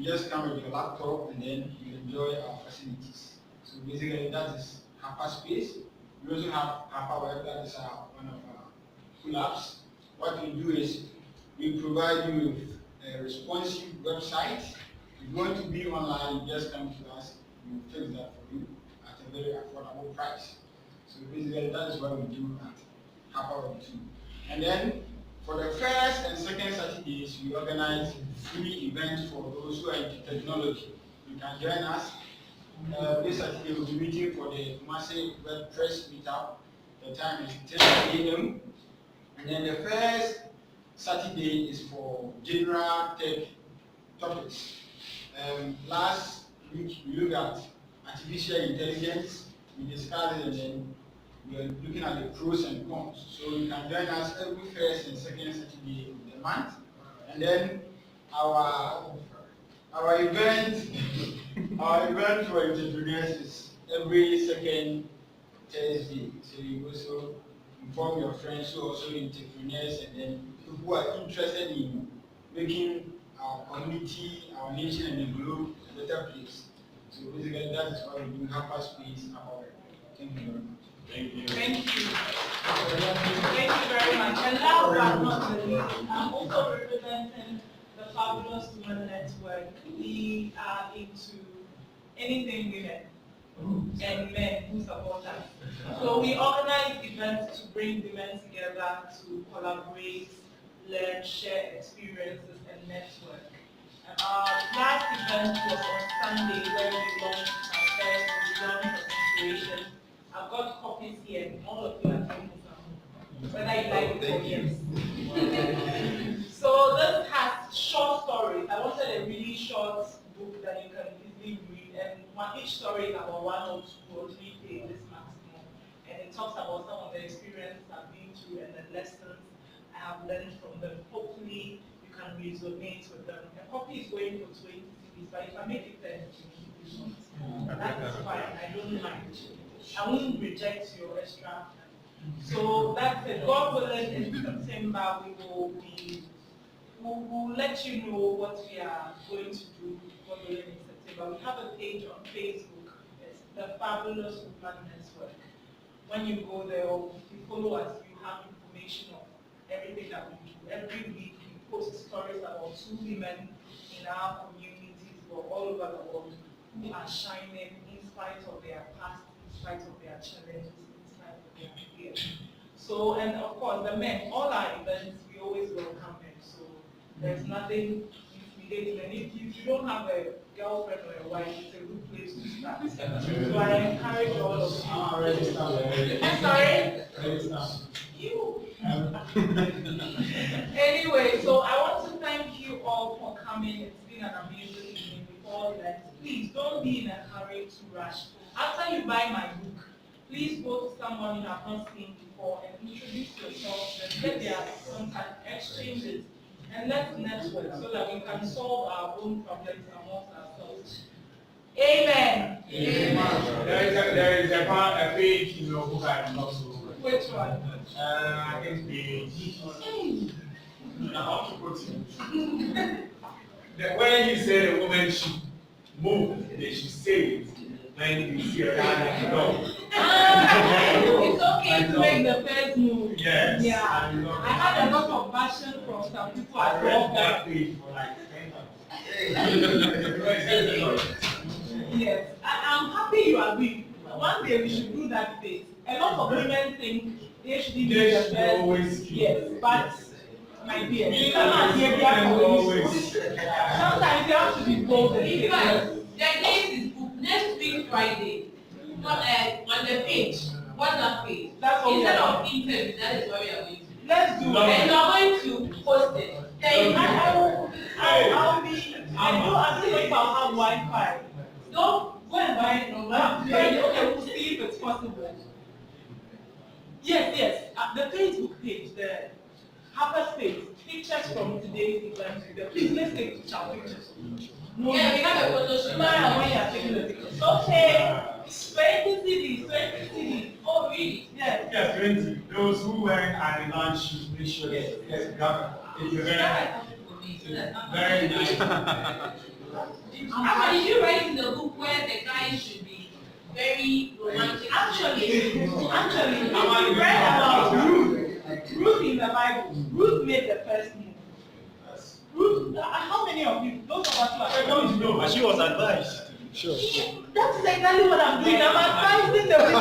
just come with your laptop and then you enjoy our facilities. So basically that is Hyperspace. We also have Hyperweb, that is one of our full apps. What we do is we provide you with a responsive website. If you want to be online, you just come to us. We will fix that for you at a very affordable price. So basically that is what we do at Hyperweb 2. And then for the first and second Saturdays, we organize free events for those who are into technology. You can join us. This Saturday we'll be meeting for the Kumasi WordPress meetup. The time is 10 a.m. And then the first Saturday is for general tech topics. Last week we looked at artificial intelligence. We discussed it and then we are looking at the pros and cons. So you can join us every first and second Saturday of the month. And then our event for entrepreneurs is every second Thursday. So you also inform your friends who are also entrepreneurs and then people who are interested in making our community, our nation and the globe a better place. So basically that is why we do Hyperspace. Thank you very much. Thank you. Thank you. Thank you very much. And last but not least, I'm also representing the Fabulous Women Network. We are into anything women and men who support us. So we organize events to bring women together to collaborate, learn, share experiences, and network. And our last event was on Sunday where we launched our first Beyond Consideration I've got copies here, and all of you are doing some, whether you like it or yes. So this has short stories. I wanted a really short book that you can easily read, and each story is about 1 or 2 or 3 pages maximum, and it talks about some of the experiences I've been through and the lessons I have learned from them. Hopefully, you can resonate with them. A copy is going for 20 CDs, but if I make it 10, that is fine. I don't mind. I won't reject your extra. So that's it. God willing, in September we will let you know what we are going to do. God willing, in September. We have a page on Facebook. It's the Fabulous Woman Network. When you go there, or if you follow us, you have information of everything that we do. Every week we post stories about 2 women in our communities or all over the world who are shining in spite of their past, in spite of their challenges, in spite of their fears. So, and of course, the men, all our events, we always welcome them. So there's nothing intimidating. And if you don't have a girlfriend or a wife, it's a good place to start. So I encourage all of you. I'm sorry? You. Anyway, so I want to thank you all for coming. It's been an amazing evening with all that. Please don't be in a hurry to rush. After you buy my book, please go to someone you have not seen before and introduce yourself and get their contact, exchange it, and let's network so that we can solve our own problems amongst ourselves. Amen. Amen. There is a page in your book I am not so. Which one? I think page. I want to put it. When you say the woman should move, they should say it. When you see a guy like dog. It's okay to make the first move. Yes. Yeah. I had a lot of passion from some people. I read that page for like 10 times. Yes. I'm happy you agree. One day we should do that phase. A lot of women think they should be the first. Yes, but my dear, you cannot hear sometimes you have to be bold. The date is booked next week Friday. On the page. What's that page? That's what instead of interview, that is what we are going to do. Let's do it. And you are going to post it. I'll be. I don't know if I'll have Wi-Fi. Don't go and buy it from Okay, we'll see if it's possible. Yes. The Facebook page, the Harper's page, pictures from today's event. Please let's take pictures. No, yeah, we have a photo shoot. Smile when you're taking the pictures. Okay. 20 CDs, 20 CDs. Oh, really? Yes. Yes, 20. Those who went at the lunch should make sure yes, grab it. It's very nice. Did you write in the book where the guy should be very romantic? Actually, if you read about Ruth in the Bible, Ruth made the first move. Ruth, how many of you, those of us who are don't know, But she was advised. Sure. That's exactly what I'm doing. I'm advising the women.